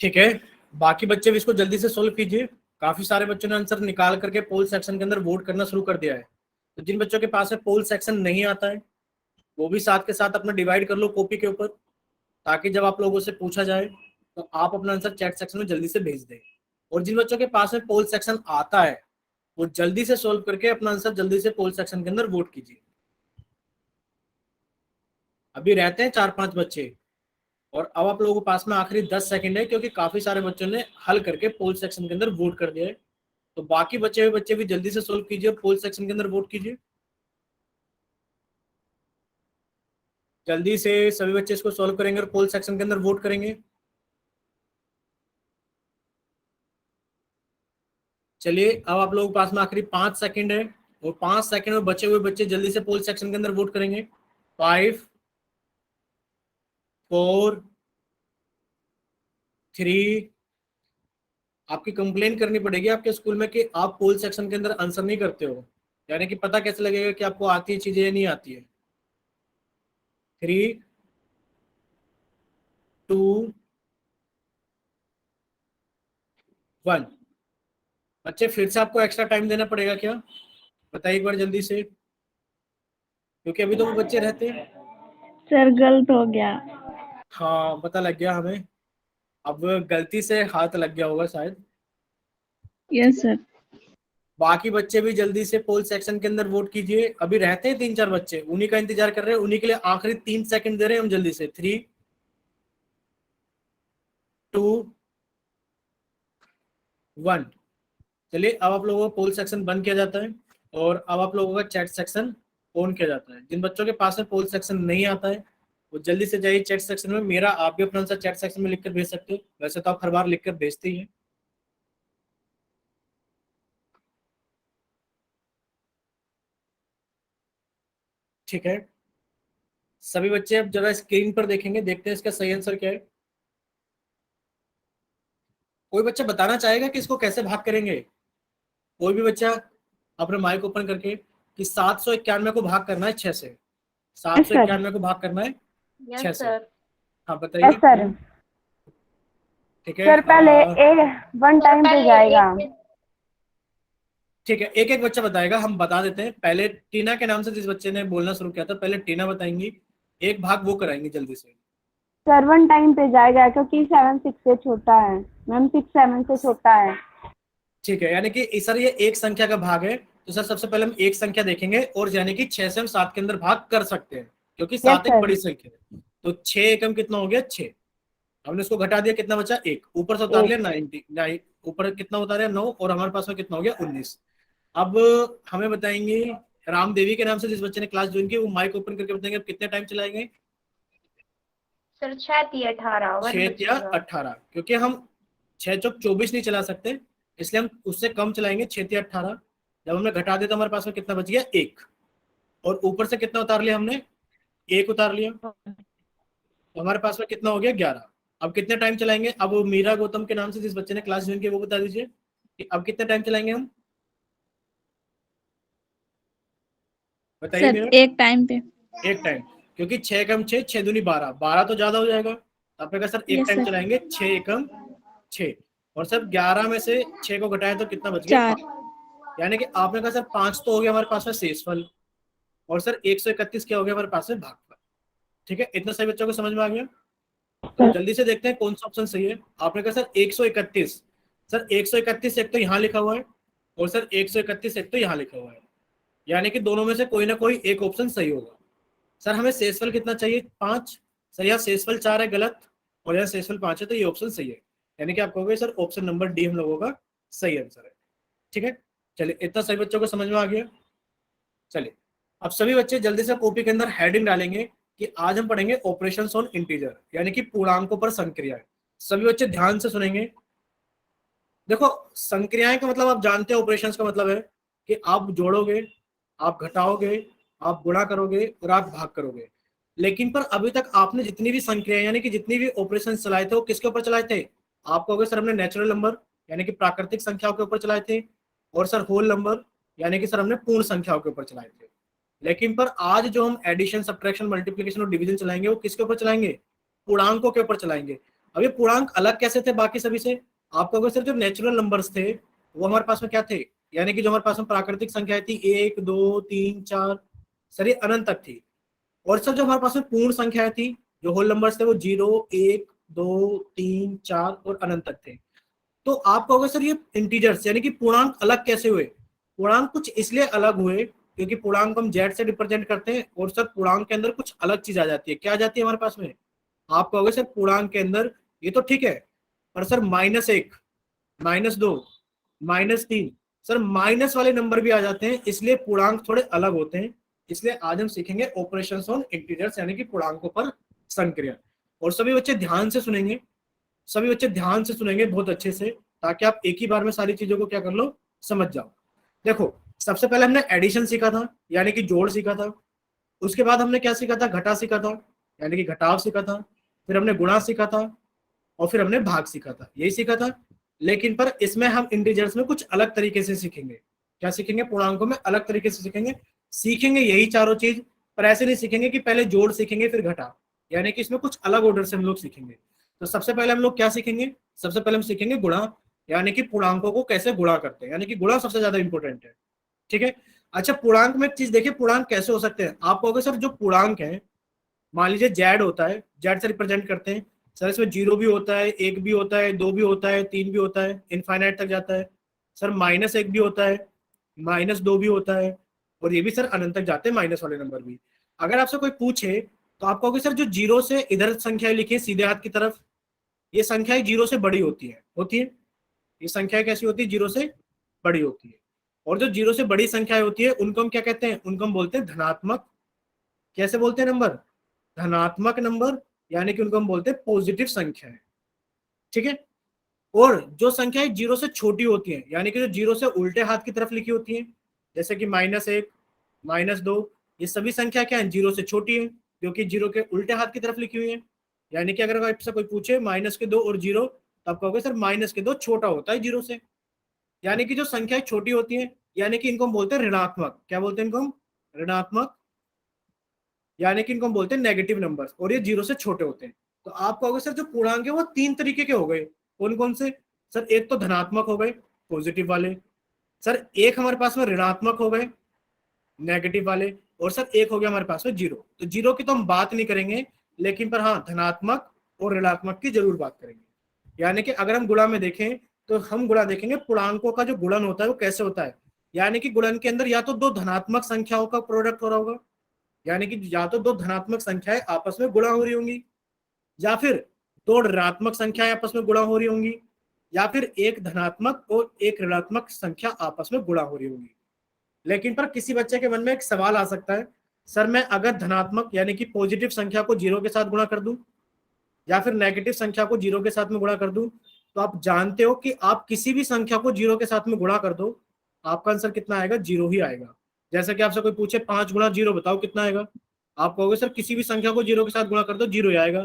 ठीक है, बाकी बच्चे भी इसको जल्दी से सोल्व कीजिए। काफी सारे बच्चों ने आंसर निकाल करके पोल सेक्शन के अंदर वोट करना शुरू कर दिया है। तो जिन बच्चों के पास में पोल सेक्शन नहीं आता है, वो भी साथ के साथ अपना डिवाइड कर लो कॉपी के ऊपर, ताकि जब आप लोगों से पूछा जाए तो आप अपना आंसर चैट सेक्शन में जल्दी से भेज दें। और जिन बच्चों के पास में पोल सेक्शन आता है, वो जल्दी से सोल्व करके अपना आंसर जल्दी से पोल सेक्शन के अंदर वोट कीजिए। अभी रहते हैं 4-5 बच्चे। और अब आप लोगों के पास में आखिरी 10 सेकंड है, क्योंकि काफी सारे बच्चों ने हल करके पोल सेक्शन के अंदर वोट कर दिया है। तो बाकी बचे हुए बच्चे भी जल्दी से सोल्व कीजिए, पोल सेक्शन के अंदर वोट कीजिए। जल्दी से सभी बच्चे इसको सोल्व करेंगे और पोल सेक्शन के अंदर वोट करेंगे। चलिए, अब आप लोगों के पास में आखिरी 5 सेकंड है, और 5 सेकंड में बचे हुए बच्चे जल्दी से पोल सेक्शन के अंदर वोट करेंगे। 5, 4, 3। आपकी कंप्लेन करनी पड़ेगी आपके स्कूल में कि आप पोल सेक्शन के अंदर आंसर नहीं करते हो, यानी कि पता कैसे लगेगा कि आपको आती है चीजें या नहीं आती है। 3, 2, 1। बच्चे फिर से आपको एक्स्ट्रा टाइम देना पड़ेगा क्या? बताइए एक बार जल्दी से, क्योंकि अभी तो वो बच्चे रहते हैं। सर गलत हो गया। हाँ, पता लग गया हमें। अब गलती से हाथ लग गया होगा शायद। Yes sir. बाकी बच्चे भी जल्दी से पोल सेक्शन के अंदर वोट कीजिए। अभी रहते हैं 3-4 बच्चे, उन्हीं का इंतजार कर रहे हैं, उन्हीं के लिए आखिरी 3 सेकंड दे रहे हैं हम। जल्दी से 3, 2, 1। चलिए, अब आप लोगों का पोल सेक्शन बंद किया जाता है और अब आप लोगों का चैट सेक्शन ऑन किया जाता है। जिन बच्चों के पास में पोल सेक्शन नहीं आता है वो जल्दी से जाइए चैट सेक्शन में। मेरा आप भी अपना आंसर चैट सेक्शन में लिखकर भेज सकते हो, वैसे तो आप हर बार लिखकर भेजते ही हैं। ठीक है, सभी बच्चे अब जरा स्क्रीन पर देखेंगे, देखते हैं इसका सही आंसर क्या है। कोई बच्चा बताना चाहेगा कि इसको कैसे भाग करेंगे? कोई भी बच्चा अपने माइक ओपन करके, कि 791 को भाग करना है 6 से। 791 को भाग करना है 6 से। हाँ, बताइए। सर। ठीक है सर पहले वन टाइम पे जाएगा। ठीक है, एक एक बच्चा बताएगा, हम बता देते हैं। पहले टीना के नाम से जिस बच्चे ने बोलना शुरू किया था, पहले टीना बताएंगी, एक भाग वो कराएंगी जल्दी से। सर वन टाइम पे जाएगा क्योंकि 7 6 से छोटा है। मैम 6 7 से छोटा है। ठीक है, यानी कि सर ये एक संख्या का भाग है, तो सर सबसे पहले हम एक संख्या देखेंगे, और यानी कि 6 से हम 7 के अंदर भाग कर सकते हैं, क्योंकि 7 एक सर। बड़ी संख्या है। तो 6 एकम कितना हो गया? 6। हमने इसको घटा दिया, कितना बचा? 1। ऊपर से उतार लिया 90, ऊपर कितना उतारा? 9, और हमारे पास में कितना हो गया? 19। अब हमें बताएंगे, राम देवी के नाम से जिस बच्चे ने क्लास ज्वाइन की, वो माइक ओपन करके बताएंगे अब कितने टाइम चलाएंगे। सर 6 या 18 6 या 18, क्योंकि हम 6 चौक 24 नहीं चला सकते, इसलिए हम उससे कम चलाएंगे। 6 या 18। जब हमने घटा दिया तो हमारे पास में कितना बच गया? 1। और ऊपर से कितना उतार लिया हमने? 1 उतार लिया, तो हमारे पास में कितना हो गया? 11। अब कितने टाइम चलाएंगे? अब मीरा गौतम के नाम से जिस बच्चे ने क्लास ज्वाइन की, वो बता दीजिए कि अब कितने टाइम चलाएंगे हम। बताइए मीरा। एक टाइम पे। एक टाइम, क्योंकि 6 एकम 6, 6 दूनी 12, 12 तो ज्यादा हो जाएगा, तो आपने कहा सर एक टाइम चलाएंगे 6 एकम 6। और सर 11 में से 6 को घटाएं तो कितना बच गया? 5। यानी कि आपने कहा सर 5 तो हो गया हमारे पास में शेषफल, और सर 131 क्या हो गया हमारे पास में? भागफल। ठीक है, इतना सही बच्चों को समझ में आ गया? तो जल्दी से देखते हैं कौन सा ऑप्शन सही है। आपने कहा सर 131। सर 131 एक तो यहाँ लिखा हुआ है, और सर 131 एक तो यहाँ लिखा हुआ है, यानी कि दोनों में से कोई ना कोई एक ऑप्शन सही होगा। सर हमें शेषफल कितना चाहिए? 5। सर यहाँ शेषफल 4 है, गलत, और यहाँ शेषफल 5 है, तो ये ऑप्शन सही है। यानी कि आप कहोगे सर ऑप्शन नंबर डी हम लोगों का सही आंसर है। ठीक है, चलिए इतना सही बच्चों को समझ में आ गया। चलिए, अब सभी बच्चे जल्दी से कॉपी के अंदर हेडिंग डालेंगे कि आज हम पढ़ेंगे ऑपरेशंस ऑन इंटीजर, यानी कि पूर्णांकों पर संक्रियाएं। सभी बच्चे ध्यान से सुनेंगे। देखो, संक्रियाएं का मतलब आप जानते हैं, ऑपरेशंस का मतलब है कि आप जोड़ोगे, आप घटाओगे, आप गुणा करोगे और आप भाग करोगे। लेकिन पर अभी तक आपने जितनी भी संक्रियाएं यानी कि जितनी भी ऑपरेशन चलाए थे, वो किसके ऊपर चलाए थे? आपको अगर सर हमने नेचुरल नंबर यानी कि प्राकृतिक संख्याओं के ऊपर चलाए थे, और सर होल नंबर यानी कि सर हमने पूर्ण संख्याओं के ऊपर चलाए थे। लेकिन पर आज जो हम एडिशन, सब्ट्रैक्शन, मल्टीप्लिकेशन और डिवीजन चलाएंगे, वो किसके ऊपर चलाएंगे? पूर्णांकों के ऊपर चलाएंगे। अब ये पूर्णांक अलग कैसे थे बाकी सभी से? आपको अगर सर जो नेचुरल नंबर्स थे वो हमारे पास में क्या थे? यानी कि जो हमारे पास में प्राकृतिक संख्या थी 1 2 3 4, सर ये अनंत तक थी। और सर जो हमारे पास में पूर्ण संख्या थी, जो होल नंबर्स थे, वो 0 1 2 3 4 और अनंत तक थे। तो आप कहोगे सर ये इंटीजर्स यानी कि पूर्णांक अलग कैसे हुए? पूर्णांक कुछ इसलिए अलग हुए क्योंकि पूर्णांक हम जेड से रिप्रेजेंट करते हैं, और सर पूर्णांक के अंदर कुछ अलग चीज आ जाती है। क्या आ जाती है हमारे पास में? आप कहोगे सर पूर्णांक के अंदर ये तो ठीक है, पर सर -1, -2, -3, सर माइनस वाले नंबर भी आ जाते हैं, इसलिए पूर्णांक थोड़े अलग होते हैं। इसलिए आज हम सीखेंगे ऑपरेशंस ऑन इंटीजर्स यानी कि पूर्णांकों पर संक्रिया। और सभी बच्चे ध्यान से सुनेंगे, सभी बच्चे ध्यान से सुनेंगे बहुत अच्छे से, ताकि आप एक ही बार में सारी चीजों को क्या कर लो, समझ जाओ। देखो सबसे पहले हमने एडिशन सीखा था यानी कि जोड़ सीखा था। उसके बाद हमने क्या सीखा था, घटा सीखा था यानी कि घटाव सीखा था। फिर हमने गुणा सीखा था और फिर हमने भाग सीखा था, यही सीखा था। लेकिन पर इसमें हम इंटीजर्स में कुछ अलग तरीके से सीखेंगे। क्या सीखेंगे, पूर्णांकों में अलग तरीके से सीखेंगे यही चारों चीज, पर ऐसे नहीं सीखेंगे कि पहले जोड़ सीखेंगे फिर घटा, यानी कि इसमें कुछ अलग ऑर्डर से हम लोग सीखेंगे। तो सबसे पहले हम लोग क्या सीखेंगे, सबसे पहले हम सीखेंगे गुणा, यानी कि पूर्णांकों को कैसे गुणा करते हैं, यानी कि गुणा सबसे ज्यादा इंपॉर्टेंट है। ठीक है। अच्छा पूर्णांक में एक चीज देखिए, पूर्णांक कैसे हो सकते हैं। आप कहोगे सर जो पूर्णांक है, मान लीजिए जेड होता है, जेड से रिप्रेजेंट करते हैं सर, इसमें 0 भी होता है, 1 भी होता है, 2 भी होता है, 3 भी होता है, इनफाइनाइट तक जाता है। सर -1 भी होता है, -2 भी होता है, और ये भी सर अनंत तक जाते हैं, माइनस वाले नंबर भी। अगर आपसे कोई पूछे तो आप कहोगे सर जो 0 से इधर संख्या लिखी सीधे हाथ की तरफ, ये संख्याएं 0 से बड़ी होती है। ये संख्या कैसी होती है, 0 से बड़ी होती है। और जो 0 से बड़ी संख्याएं होती है उनको हम क्या कहते हैं, उनको हम बोलते हैं धनात्मक। कैसे बोलते हैं नंबर, धनात्मक नंबर, यानी कि उनको हम बोलते हैं पॉजिटिव संख्या है। ठीक है। और जो संख्याएं 0 से छोटी होती हैं, यानी कि जो 0 से उल्टे हाथ की तरफ लिखी होती हैं, जैसे कि -1, -2, ये सभी संख्या क्या है, 0 से छोटी है, क्योंकि 0 के उल्टे हाथ की तरफ लिखी हुई है। यानी कि अगर आपसे कोई पूछे -2 और 0, तो आप कहोगे सर -2 छोटा होता है 0 से। यानी कि जो संख्याएं छोटी होती हैं, यानी कि इनको हम बोलते हैं ऋणात्मक। क्या बोलते हैं इनको हम, ऋणात्मक, यानी कि इनको हम बोलते हैं नेगेटिव नंबर्स, और ये 0 से छोटे होते हैं। तो आप कहोगे सर जो पूर्णांक है वो 3 तरीके के हो गए, कौन कौन से। सर एक तो धनात्मक हो गए, पॉजिटिव वाले। सर एक हमारे पास में ऋणात्मक हो गए, नेगेटिव वाले। और सर एक हो गया हमारे पास में 0। तो 0 की तो हम बात नहीं करेंगे, लेकिन पर हाँ धनात्मक और ऋणात्मक की जरूर बात करेंगे। यानी कि अगर हम गुणा में देखें तो हम गुणा देखेंगे पूर्णांकों का जो गुणन होता है वो कैसे होता है। यानी कि गुणन के अंदर या तो दो धनात्मक संख्याओं का प्रोडक्ट हो रहा होगा, यानी कि या तो दो धनात्मक संख्याएं आपस में गुणा हो रही होंगी, या फिर दो ऋणात्मक संख्याएं आपस में गुणा हो रही होंगी, या फिर एक धनात्मक और एक ऋणात्मक संख्या आपस में गुणा हो रही होंगी। लेकिन पर किसी बच्चे के मन में एक सवाल आ सकता है, सर मैं अगर धनात्मक यानी कि पॉजिटिव संख्या को 0 के साथ गुणा कर दूं, या फिर नेगेटिव संख्या को 0 के साथ में गुणा कर दूं, तो आप जानते हो कि आप किसी भी संख्या को 0 के साथ में गुणा कर दो, आपका आंसर कितना आएगा, 0 ही आएगा। जैसे कि आपसे कोई पूछे 5 गुणा 0 बताओ कितना आएगा, आप कहोगे सर किसी भी संख्या को 0 के साथ गुणा कर दो, 0 ही आएगा।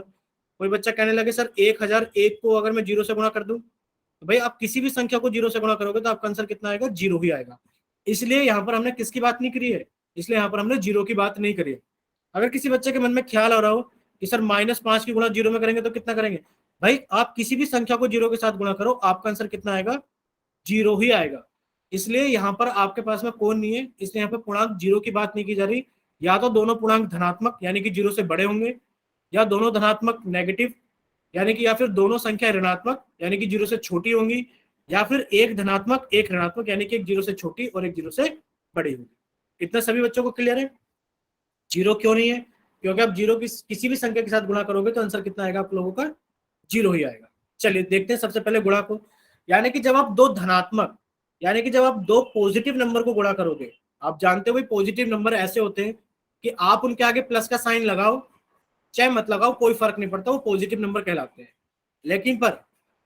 कोई बच्चा कहने लगे सर 1001 को अगर मैं 0 से गुणा कर दूं, तो भाई आप किसी भी संख्या को 0 से गुणा करोगे तो आपका आंसर कितना आएगा, 0 ही आएगा। इसलिए यहाँ पर हमने किसकी बात नहीं करी है, इसलिए यहाँ पर हमने 0 की बात नहीं करी है। अगर किसी बच्चे के मन में ख्याल आ रहा हो कि सर -5 की गुणा 0 में करेंगे तो कितना करेंगे, भाई आप किसी भी संख्या को 0 के साथ गुणा करो, आपका आंसर कितना आएगा, 0 ही आएगा। इसलिए यहाँ पर आपके पास में कौन नहीं है, इसलिए यहाँ पर पूर्णांक 0 की बात नहीं की जा रही। या तो दोनों पूर्णांक धनात्मक यानी कि 0 से बड़े होंगे, या दोनों धनात्मक नेगेटिव यानी कि, या फिर दोनों संख्या ऋणात्मक यानी कि 0 से छोटी होंगी, या फिर एक धनात्मक एक ऋणात्मक यानी कि एक 0 से छोटी और एक 0 से बड़ी होगी। इतना सभी बच्चों को क्लियर है। 0 क्यों नहीं है, क्योंकि आप 0 की किसी भी संख्या के साथ गुणा करोगे तो आंसर कितना आएगा आप लोगों का, 0 ही आएगा। चलिए देखते हैं सबसे पहले गुणा को। यानी कि जब आप दो धनात्मक यानी कि जब आप दो पॉजिटिव नंबर को गुणा करोगे, आप जानते हो भाई पॉजिटिव नंबर ऐसे होते हैं कि आप उनके आगे प्लस का साइन लगाओ चाहे मत लगाओ कोई फर्क नहीं पड़ता, वो पॉजिटिव नंबर कहलाते हैं। लेकिन पर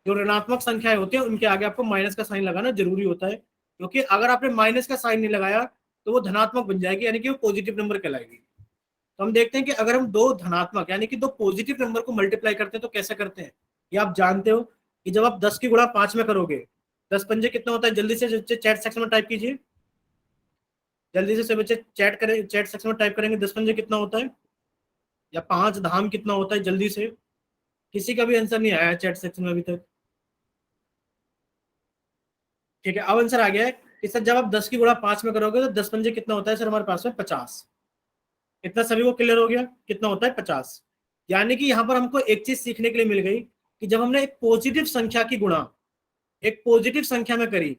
जो ऋणात्मक संख्याएं होती हैं उनके आगे आपको माइनस का साइन लगाना जरूरी होता है, क्योंकि अगर आपने माइनस का साइन नहीं लगाया तो वो धनात्मक बन जाएगी, यानी कि वो पॉजिटिव नंबर कहलाएगी। तो हम देखते हैं कि अगर हम दो धनात्मक यानी कि दो पॉजिटिव नंबर को मल्टीप्लाई करते हैं तो कैसे करते हैं, ये आप जानते हो कि जब आप 10 की गुणा 5 में करोगे, 10 पंजे कितना होता है, जल्दी से चैट सेक्शन में टाइप कीजिए, जल्दी से बच्चे चैट सेक्शन में टाइप करेंगे 10 पंजे कितना होता है, या 5 धाम कितना होता है, जल्दी से। किसी का भी आंसर नहीं आया चैट सेक्शन में अभी तक। ठीक है, अब आंसर आ गया है कि सर जब आप 10 की गुणा 5 में करोगे तो 10 पंजे कितना होता है सर हमारे पास में 50। इतना सभी को क्लियर हो गया, कितना होता है 50। यानी कि यहाँ पर हमको एक चीज सीखने के लिए मिल गई कि जब हमने एक पॉजिटिव संख्या की गुणा एक पॉजिटिव संख्या में करी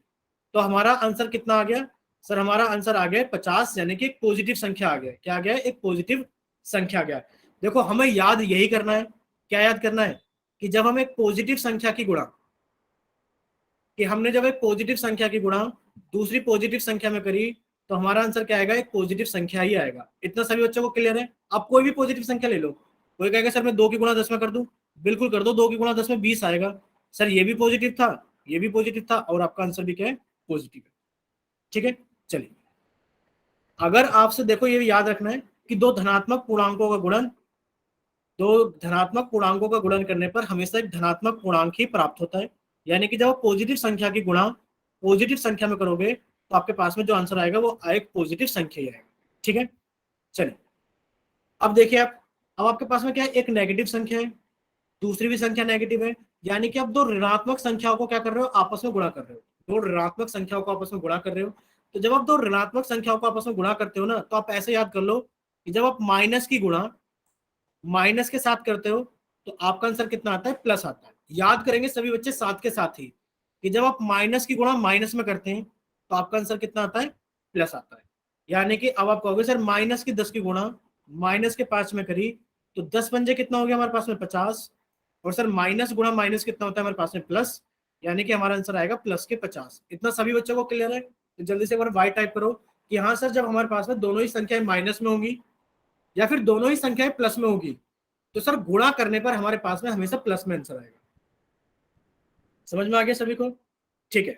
तो हमारा आंसर कितना आ गया, सर हमारा आंसर आ गया 50, यानी कि एक पॉजिटिव संख्या आ गया। क्या आ गया, एक पॉजिटिव संख्या आ गया। देखो हमें याद यही करना है क्या याद करना है कि जब हम एक पॉजिटिव संख्या की गुणा, कि हमने जब एक पॉजिटिव संख्या की गुणा दूसरी पॉजिटिव संख्या में करी तो हमारा आंसर क्या आएगा, एक पॉजिटिव संख्या ही आएगा। इतना सभी बच्चों को क्लियर है? आप कोई भी पॉजिटिव संख्या ले लो, कोई कहेगा सर मैं 2 की गुणा 10 में कर दूं, बिल्कुल कर दो, 2 की गुणा 10 में 20 आएगा। सर ये भी पॉजिटिव था, ये भी पॉजिटिव था, और आपका आंसर भी क्या है, पॉजिटिव है। ठीक है, चलिए अगर आपसे देखो ये याद रखना है कि दो धनात्मक पूर्णांकों का गुणन करने पर हमेशा एक धनात्मक पूर्णांक ही प्राप्त होता है। यानी कि जब आप पॉजिटिव संख्या की गुणा पॉजिटिव संख्या में करोगे तो आपके पास में जो आंसर आएगा वो एक पॉजिटिव संख्या ही आएगा। ठीक है, चलिए अब देखिए आप, अब आपके पास में क्या है, एक नेगेटिव संख्या है, दूसरी भी संख्या नेगेटिव है, यानी कि आप दो ऋणात्मक संख्याओं को क्या कर रहे हो, आपस में गुणा कर रहे हो। दो ऋणात्मक संख्याओं को आपस में गुणा कर रहे हो। तो जब आप दो ऋणात्मक संख्याओं को आपस में गुणा करते हो ना, तो आप ऐसे याद कर लो कि जब आप माइनस की गुणा माइनस के साथ करते हो तो आपका आंसर कितना आता है, प्लस आता है। याद करेंगे सभी बच्चे साथ के साथ ही कि जब आप माइनस की गुणा माइनस में करते हैं तो आपका आंसर कितना आता है, प्लस आता है। यानी कि अब आप कहोगे सर माइनस की 10 की गुणा माइनस के 5 में करी तो 10 पंजे कितना हो गया हमारे पास में 50, और सर माइनस गुणा माइनस कितना होता है हमारे पास में प्लस, यानी कि हमारा आंसर आएगा प्लस के 50। इतना सभी बच्चों को क्लियर है? तो जल्दी से एक बार वाई टाइप करो कि हाँ सर जब हमारे पास में दोनों ही संख्याएं माइनस में होंगी या फिर दोनों ही संख्याएं प्लस में होगी तो सर गुणा करने पर हमारे पास में हमेशा प्लस में आंसर आएगा। समझ में आ गया सभी को? ठीक है,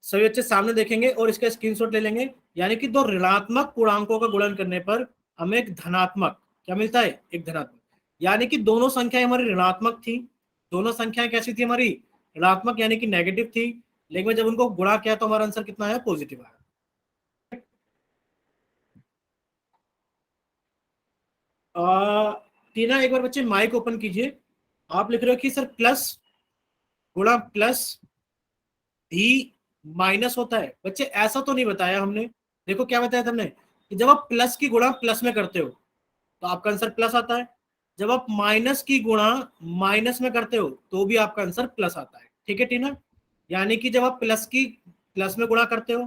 सभी बच्चे सामने देखेंगे और इसका स्क्रीनशॉट ले लेंगे। यानी कि दो ऋणात्मक पूर्णांकों का गुणन करने पर हमें एक धनात्मक क्या मिलता है, एक धनात्मक। यानी कि दोनों संख्याएं हमारी ऋणात्मक थी, दोनों संख्याएं कैसी थी हमारी, ऋणात्मक यानी कि नेगेटिव थी, लेकिन जब उनको गुणा किया तो हमारा आंसर कितना है, पॉजिटिव आया। टीना एक बार बच्चे माइक ओपन कीजिए। आप लिख रहे हो कि सर प्लस गुणा प्लस भी माइनस होता है। बच्चे ऐसा तो नहीं बताया हमने, देखो क्या बताया था हमने कि जब आप प्लस की गुणा प्लस में करते हो तो आपका आंसर प्लस आता है, जब आप माइनस की गुणा माइनस में करते हो तो भी आपका आंसर प्लस आता है। ठीक है टीना, यानी कि जब आप प्लस में गुणा करते हो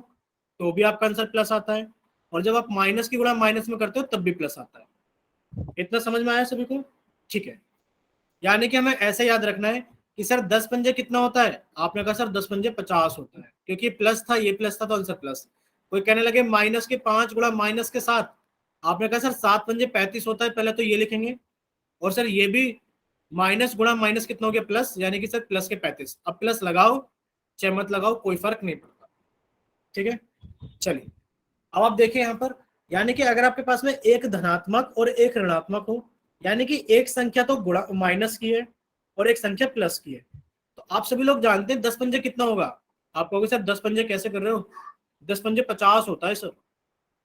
तो भी आपका आंसर प्लस आता है, और जब आप माइनस की गुणा माइनस में करते हो तब भी प्लस आता है। इतना समझ में आया सभी को? ठीक है, यानी कि हमें ऐसे याद रखना है कि सर 10 पंजे कितना होता है, आपने कहा सर 10 पंजे 50 होता है, क्योंकि प्लस था, ये प्लस था तो आंसर प्लस। कोई कहने लगे माइनस के 5 गुणा माइनस के 7, आपने कहा सर 7 पंजे 35 होता है, पहले तो ये लिखेंगे, और सर ये भी माइनस गुणा माइनस कितना हो गया, प्लस, यानी कि सर प्लस के 35। अब प्लस लगाओ चाहे मत लगाओ कोई फर्क नहीं पड़ता। ठीक है, चलिए अब आप देखिए यहाँ पर, यानी कि अगर आपके पास में एक धनात्मक और एक ऋणात्मक हो, यानी कि एक संख्या तो गुणा माइनस की है और एक संख्या प्लस की है, तो आप सभी लोग जानते हैं 10 पंजे कितना होगा। आप कहोगे सर 10 पंजे कैसे कर रहे हो, 10 पंजे 50 होता है सर,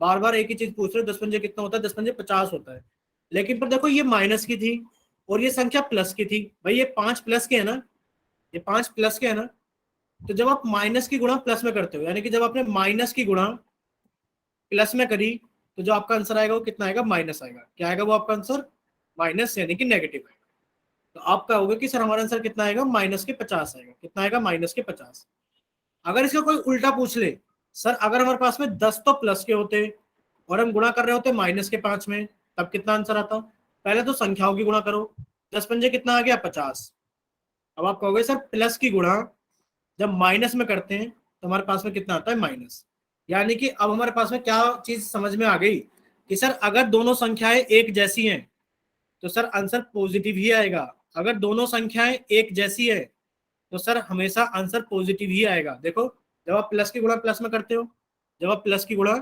बार बार एक ही चीज पूछ रहे हो, 10 पंजे कितना होता है, 10 पंजे 50 होता है। लेकिन पर देखो ये माइनस की थी और ये संख्या प्लस की थी, भाई ये 5 प्लस के है ना, ये 5 प्लस के है ना, तो जब आप माइनस की गुणा प्लस में करते हो, यानी कि जब आपने माइनस की गुणा प्लस में करी तो जो आपका आंसर आएगा वो कितना आएगा, माइनस आएगा। क्या आएगा वो आपका आंसर, माइनस, यानी कि नेगेटिव आएगा। तो आप कहोगे कि सर हमारा आंसर कितना आएगा, माइनस के 50 आएगा। कितना आएगा, माइनस के 50। अगर इसका कोई उल्टा पूछ ले, सर अगर हमारे पास में 10 तो प्लस के होते और हम गुणा कर रहे होते माइनस के 5 में, तब कितना आंसर आता? पहले तो संख्याओं की गुणा करो, 10 पंजे कितना आ गया, 50। अब आप कहोगे सर प्लस की गुणा जब माइनस में करते हैं तो हमारे पास में कितना आता है, माइनस। यानी कि अब हमारे पास में क्या चीज समझ में आ गई कि सर अगर दोनों संख्याएं एक जैसी हैं तो सर आंसर पॉजिटिव ही आएगा। अगर दोनों संख्याएं एक जैसी है तो सर हमेशा आंसर पॉजिटिव ही आएगा। देखो जब आप प्लस की गुणा प्लस में करते हो, जब आप प्लस की गुणा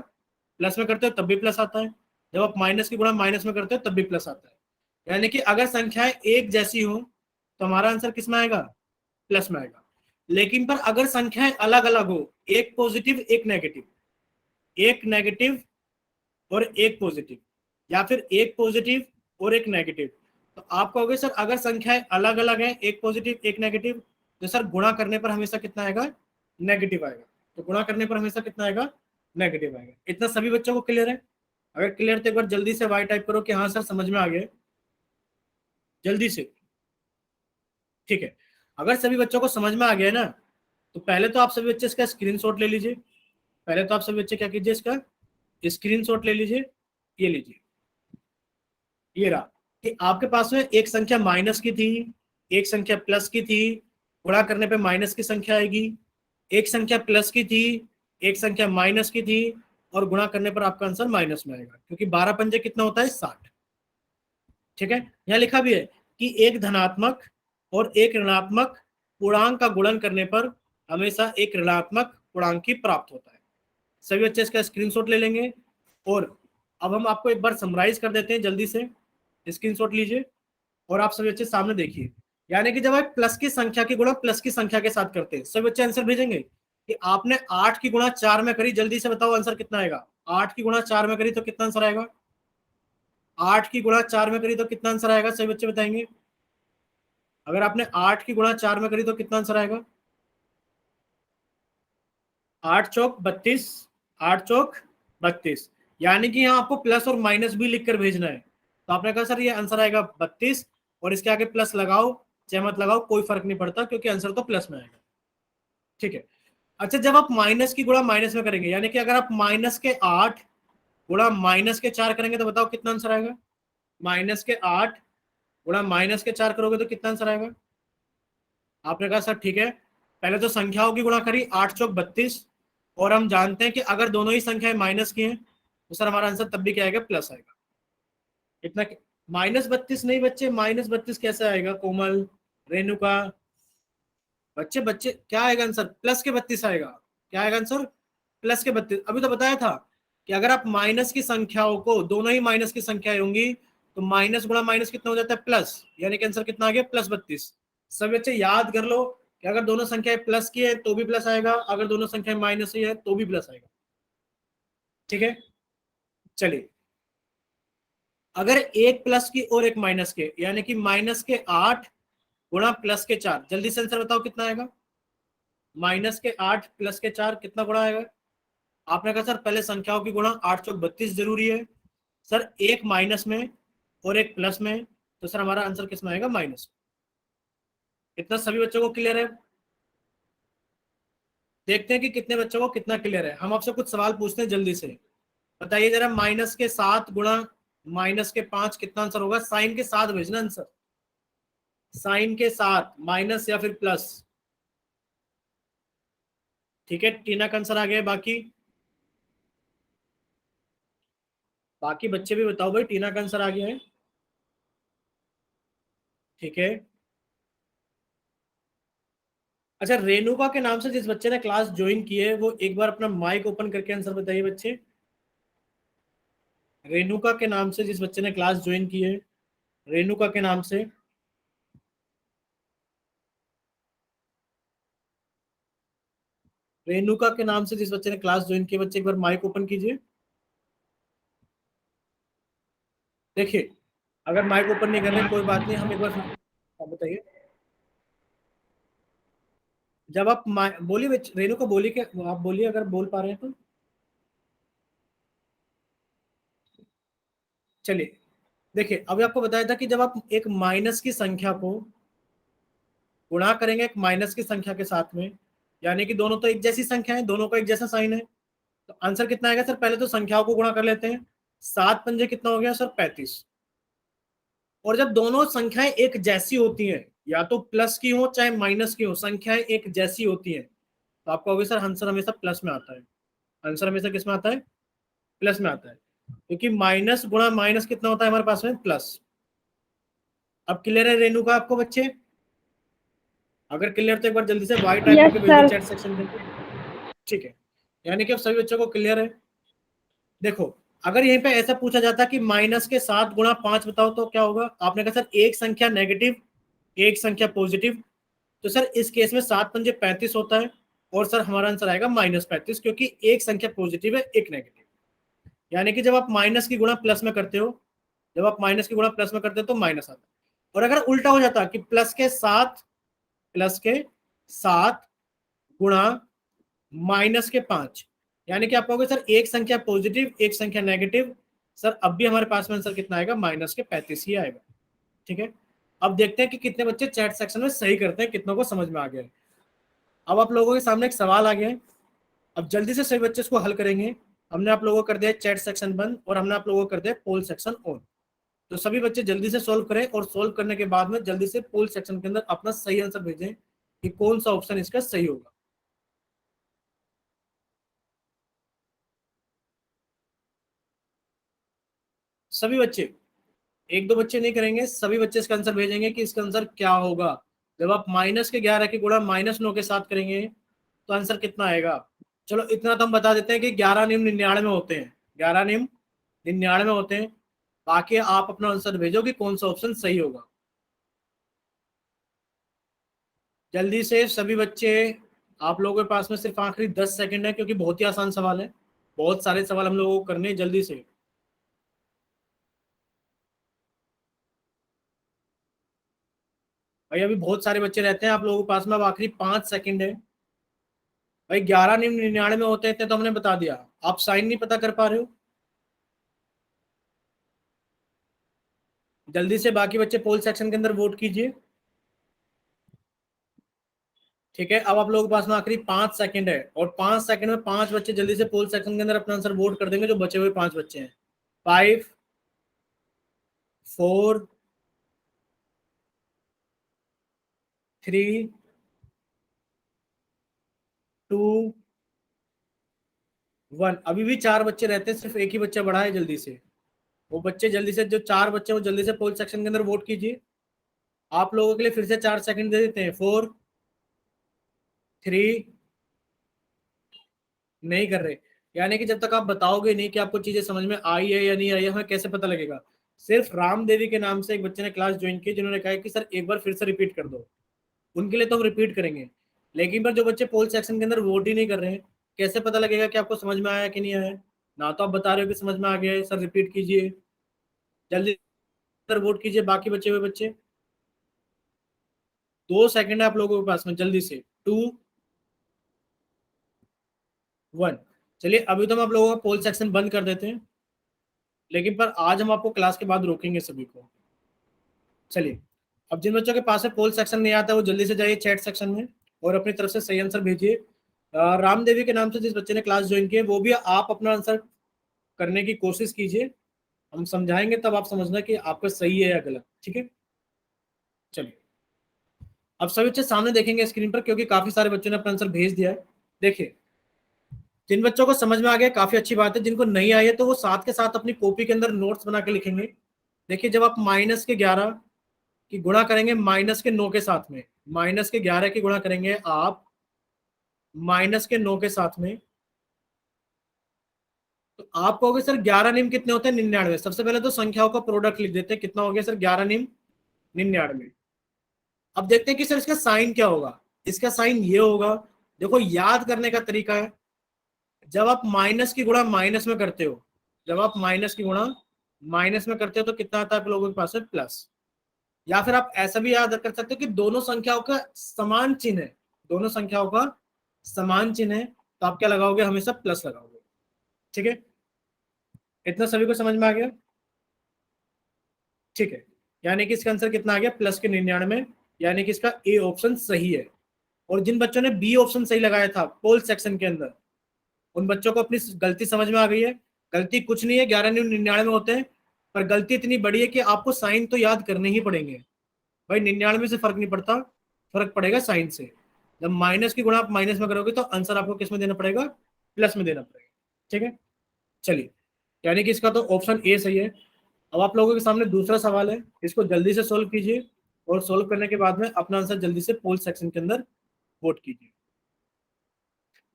प्लस में करते हो तब भी प्लस आता है, जब आप माइनस की गुणा माइनस में करते हो तब भी प्लस आता है। यानी कि अगर संख्याएं एक जैसी हो तो हमारा आंसर किस में आएगा, प्लस में आएगा। लेकिन पर अगर संख्याएं अलग अलग हो, एक पॉजिटिव एक नेगेटिव, एक नेगेटिव और एक पॉजिटिव, या फिर एक पॉजिटिव और एक नेगेटिव, तो आप कहोगे सर अगर संख्याएं अलग अलग हैं, एक पॉजिटिव एक नेगेटिव, तो सर गुणा करने पर हमेशा कितना आएगा, नेगेटिव आएगा। तो गुणा करने पर हमेशा कितना आएगा, नेगेटिव आएगा। इतना सभी बच्चों को क्लियर है? अगर क्लियर तो एक बार जल्दी से वाई टाइप करो कि हाँ सर समझ में आ गया, जल्दी से। ठीक है, अगर सभी बच्चों को समझ में आ गया ना, तो पहले तो आप सभी बच्चे इसका स्क्रीनशॉट ले लीजिए। पहले तो आप सभी बच्चे क्या कीजिए, इसका स्क्रीनशॉट ले लीजिए, ये लीजिए, ये रहा। कि आपके पास में एक संख्या माइनस की थी, एक संख्या प्लस की थी, गुणा करने पे माइनस की संख्या आएगी, एक संख्या प्लस की थी, एक संख्या माइनस की थी, और गुणा करने पर आपका आंसर माइनस में आएगा, क्योंकि 12 पंजे कितना होता है 60। ठीक है, यहां लिखा भी है कि एक धनात्मक और एक ऋणात्मक पूर्णांक का गुणन करने पर हमेशा एक ऋणात्मक पूर्णांक ही प्राप्त होता है। सभी बच्चे इसका स्क्रीनशॉट ले लेंगे, और अब हम आपको एक बार समराइज कर देते हैं, जल्दी से स्क्रीनशॉट लीजिए और आप सभी बच्चे सामने देखिए। यानी कि जब आप प्लस की संख्या की गुणा प्लस की संख्या के साथ करते हैं, सभी बच्चे आंसर भेजेंगे कि आपने 8 की गुणा 4 में करी, जल्दी से बताओ आंसर कितना आएगा। 8 की गुणा 4 में करी तो कितना आंसर आएगा? 8 की गुणा 4 में करी तो कितना आंसर आएगा, सभी बच्चे बताएंगे। अगर आपने 8 की गुणा 4 में करी तो कितना आंसर आएगा? 8 चौक 32, 8 चौक 32। यानी कि यहाँ आपको प्लस और माइनस भी लिखकर भेजना है। तो आपने कहा सर ये आंसर आएगा 32, और इसके आगे प्लस लगाओ चाहे मत लगाओ कोई फर्क नहीं पड़ता, क्योंकि आंसर तो प्लस में आएगा। ठीक है, अच्छा जब आप माइनस की गुणा माइनस में करेंगे, यानी कि अगर आप माइनस के 8 गुणा माइनस के 4 करेंगे तो बताओ कितना आंसर आएगा? माइनस के 8 गुणा माइनस के 4 करोगे तो कितना आंसर आएगा? आपने कहा सर ठीक है, पहले तो संख्याओं की गुणा करी, 8 चौक 32, और हम जानते हैं कि अगर दोनों ही संख्याएं माइनस की हैं तो सर हमारा आंसर तब भी क्या आएगा? प्लस आएगा। इतना -32 नहीं बच्चे, -32 कैसे आएगा? कोमल, रेणुका, बच्चे बच्चे क्या आएगा आंसर? प्लस के 32 आएगा। क्या आएगा आंसर? प्लस के 32। अभी तो बताया था कि अगर आप माइनस की संख्याओं को, दोनों ही माइनस की संख्याएं होंगी, तो माइनस गुणा माइनस कितना हो जाता है? प्लस, यानी कि आंसर कितना आ गया? +32। सब बच्चे याद कर लो कि अगर दोनों संख्याएं प्लस की है तो भी प्लस आएगा, अगर दोनों संख्याएं माइनस की है तो भी प्लस आएगा। ठीक है, चलिए अगर एक प्लस की और एक माइनस के, यानी कि -8 गुणा +4, जल्दी से आंसर बताओ कितना आएगा? -8 +4 कितना गुणा आएगा? आपने कहा सर पहले संख्याओं की गुणा, 8 चौक 32 जरूरी है सर, एक माइनस में और एक प्लस में, तो सर हमारा आंसर किस में आएगा? माइनस। इतना सभी बच्चों को क्लियर है? देखते हैं कि कितने बच्चों को कितना क्लियर है। हम आपसे कुछ सवाल पूछते हैं, जल्दी से बताइए जरा। -7 गुणा -5 कितना आंसर होगा? साइन के साथ भेजना आंसर, साइन के साथ, माइनस या फिर प्लस। ठीक है, टीना का आंसर आ गया। बाकी बच्चे भी बताओ भाई, टीना का आंसर आ गया है? ठीक है, अच्छा रेणुका के नाम से जिस बच्चे ने क्लास ज्वाइन की है, वो एक बार अपना माइक ओपन करके आंसर बताइए बच्चे। रेणुका के नाम से जिस बच्चे ने क्लास ज्वाइन की है, रेणुका के नाम से, रेणुका के नाम से जिस बच्चे ने क्लास ज्वाइन की, बच्चे एक बार माइक ओपन कीजिए। देखिए अगर माइक ओपन नहीं कर रहे कोई बात नहीं, हम एक बार आप बताइए। जब आप बोलिए रेणुका, बोलिए, क्या आप बोलिए अगर बोल पा रहे हैं तो। चलिए देखिए, अभी आपको बताया था कि जब आप एक माइनस की संख्या को गुणा करेंगे एक माइनस की संख्या के साथ में, यानी कि दोनों तो एक जैसी संख्या है, दोनों का एक जैसा साइन है, तो आंसर कितना आएगा सर? पहले तो संख्याओं को गुणा कर लेते हैं। 7 पंजे कितना हो गया सर? 35। और जब दोनों संख्याएं एक जैसी होती हैं, या तो प्लस की हो चाहे माइनस की हो, संख्याएं एक जैसी होती हैं, तो आपको होगा सर आंसर हमेशा प्लस में आता है। आंसर हमेशा किस में आता है? प्लस में आता है, क्योंकि माइनस गुणा माइनस कितना होता है हमारे पास में? प्लस। अब क्लियर है रेणुका आपको बच्चे? अगर क्लियर तो एक बार जल्दी से वाई टाइप Yes, करके भेज दो sir. चैट सेक्शन में। ठीक है, यानी कि अब सभी बच्चों को क्लियर है। देखो अगर यहीं पे ऐसा पूछा जाता कि -7 गुणा 5 बताओ तो क्या होगा? आपने कहा सर एक संख्या नेगेटिव एक संख्या पॉजिटिव, तो सर इस केस में 7 पंजे 35 होता है, और सर हमारा आंसर आएगा -35, क्योंकि एक संख्या पॉजिटिव है एक नेगेटिव। यानी कि जब आप माइनस की गुणा प्लस में करते हो, जब आप माइनस की गुणा प्लस में करते हो तो माइनस आता है। और अगर उल्टा हो जाता कि +7 गुणा -5, यानी कि आप कहोगे सर एक संख्या पॉजिटिव एक संख्या नेगेटिव, सर अब भी हमारे पास में आंसर कितना आएगा? -35 ही आएगा। ठीक है, अब देखते हैं कि कितने बच्चे चैट सेक्शन में सही करते हैं, कितनों को समझ में आ गया है। अब आप लोगों के सामने एक सवाल आ गया है, अब जल्दी से सही बच्चे इसको हल करेंगे। हमने आप लोगों को कर दिया चैट सेक्शन बंद, और हमने आप लोगों को कर दिया पोल सेक्शन ऑन। तो सभी बच्चे जल्दी से सॉल्व करें और सॉल्व करने के बाद में जल्दी से पोल सेक्शन के अंदर अपना सही आंसर भेजें कि कौन सा ऑप्शन इसका सही होगा। सभी बच्चे, एक दो बच्चे नहीं करेंगे, सभी बच्चे इसका आंसर भेजेंगे कि इसका आंसर क्या होगा। जब आप -11 की गुणा -9 के साथ करेंगे तो आंसर कितना आएगा। चलो इतना तो हम बता देते हैं कि 11 निम्न 99 होते हैं, 11 निम्न 99 होते हैं। बाकी आप अपना आंसर भेजो कि कौन सा ऑप्शन सही होगा। जल्दी से सभी बच्चे, आप लोगों के पास में सिर्फ आखिरी 10 सेकंड है क्योंकि बहुत ही आसान सवाल है, बहुत सारे सवाल हम लोगों को करने हैं, जल्दी से। भाई अभी बहुत सारे बच्चे रहते हैं आप लोगों के पास में, अब आखिरी 5 सेकंड है। भाई 11 निम्न 99 होते हैं तो हमने बता दिया, आप साइन नहीं पता कर पा रहे हो। जल्दी से बाकी बच्चे पोल सेक्शन के अंदर वोट कीजिए। ठीक है, अब आप लोगों के पास में आखिरी 5 सेकंड है और 5 सेकंड में 5 बच्चे जल्दी से पोल सेक्शन के अंदर अपना आंसर वोट कर देंगे, जो बचे हुए 5 बच्चे हैं। 5, 4, 3, 2, 1। अभी भी 4 बच्चे रहते हैं, सिर्फ एक ही बच्चा बढ़ा है। जल्दी से वो बच्चे, जल्दी से जो 4 बच्चे हैं वो जल्दी से पोल सेक्शन के अंदर वोट कीजिए। आप लोगों के लिए फिर से 4 सेकंड दे देते हैं। 4, 3, नहीं कर रहे, यानी कि जब तक आप बताओगे नहीं कि आपको चीजें समझ में आई है या नहीं आई है, हमें कैसे पता लगेगा। सिर्फ राम देवी के नाम से एक बच्चे ने क्लास ज्वाइन की जिन्होंने कहा कि सर एक बार फिर से रिपीट कर दो, उनके लिए तो हम रिपीट करेंगे। लेकिन पर जो बच्चे पोल सेक्शन के अंदर वोट ही नहीं कर रहे हैं, कैसे पता लगेगा कि आपको समझ में आया कि नहीं आया। ना तो आप बता रहे हो कि समझ में आ गया है, सर रिपीट कीजिए, जल्दी सर वोट कीजिए बाकी बचे हुए बच्चे। 2 सेकंड है आप लोगों के पास में, जल्दी से। 2, 1। चलिए अभी तो हम आप लोगों का पोल सेक्शन बंद कर देते हैं, लेकिन पर आज हम आपको क्लास के बाद रोकेंगे सभी को। चलिए, अब जिन बच्चों के पास में पोल सेक्शन नहीं आता वो जल्दी से जाइए चैट सेक्शन में और अपनी तरफ से सही आंसर भेजिए। राम देवी के नाम से जिस बच्चे ने क्लास ज्वाइन की है वो भी आप अपना आंसर करने की कोशिश कीजिए, हम समझाएंगे तब आप समझना कि आपका सही है या गलत। ठीक है, चलिए अब सभी बच्चे सामने देखेंगे स्क्रीन पर, क्योंकि काफी सारे बच्चों ने अपना आंसर भेज दिया है। देखिए, जिन बच्चों को समझ में आ गया काफी अच्छी बात है, जिनको नहीं आई है तो वो साथ के साथ अपनी कॉपी के अंदर नोट्स बना के लिखेंगे। देखिए, जब आप -11 की गुणा करेंगे -9 के साथ में, -11 की गुणा करेंगे आप -9 के साथ में, तो आप कहोगे सर 11 निम कितने होते हैं, 99। सबसे पहले तो संख्याओं का प्रोडक्ट लिख देते हैं, कितना हो गया सर 11 निम 99। अब देखते हैं कि सर इसका साइन क्या होगा। इसका साइन ये होगा, देखो याद करने का तरीका है, जब आप माइनस की गुणा माइनस में करते हो, जब आप माइनस की गुणा माइनस में करते हो तो कितना आता है आप लोगों के पास है, प्लस। या फिर आप ऐसा भी याद कर सकते हो कि दोनों संख्याओं का समान चिन्ह है, दोनों संख्याओं का समान चिन्ह है, तो आप क्या लगाओगे, हमेशा प्लस लगाओगे। ठीक है, इतना सभी को समझ में आ गया। ठीक है, यानी कि इसका आंसर कितना आ गया, +99, यानी कि इसका ए ऑप्शन सही है। और जिन बच्चों ने बी ऑप्शन सही लगाया था पोल सेक्शन के अंदर, उन बच्चों को अपनी गलती समझ में आ गई है। गलती कुछ नहीं है, 11 निम 99 होते हैं, पर गलती इतनी बड़ी है कि आपको साइन तो याद करने ही पड़ेंगे। भाई 99 से फर्क नहीं पड़ता, फर्क पड़ेगा साइन से। जब माइनस की गुणा आप माइनस में करोगे तो आंसर आपको किस में देना पड़ेगा, प्लस में देना पड़ेगा। ठीक है, चलिए, यानी कि इसका तो ऑप्शन ए सही है। अब आप लोगों के सामने दूसरा सवाल है, इसको जल्दी से सोल्व कीजिए और सोल्व करने के बाद में अपना आंसर जल्दी से पोल सेक्शन के अंदर वोट कीजिए।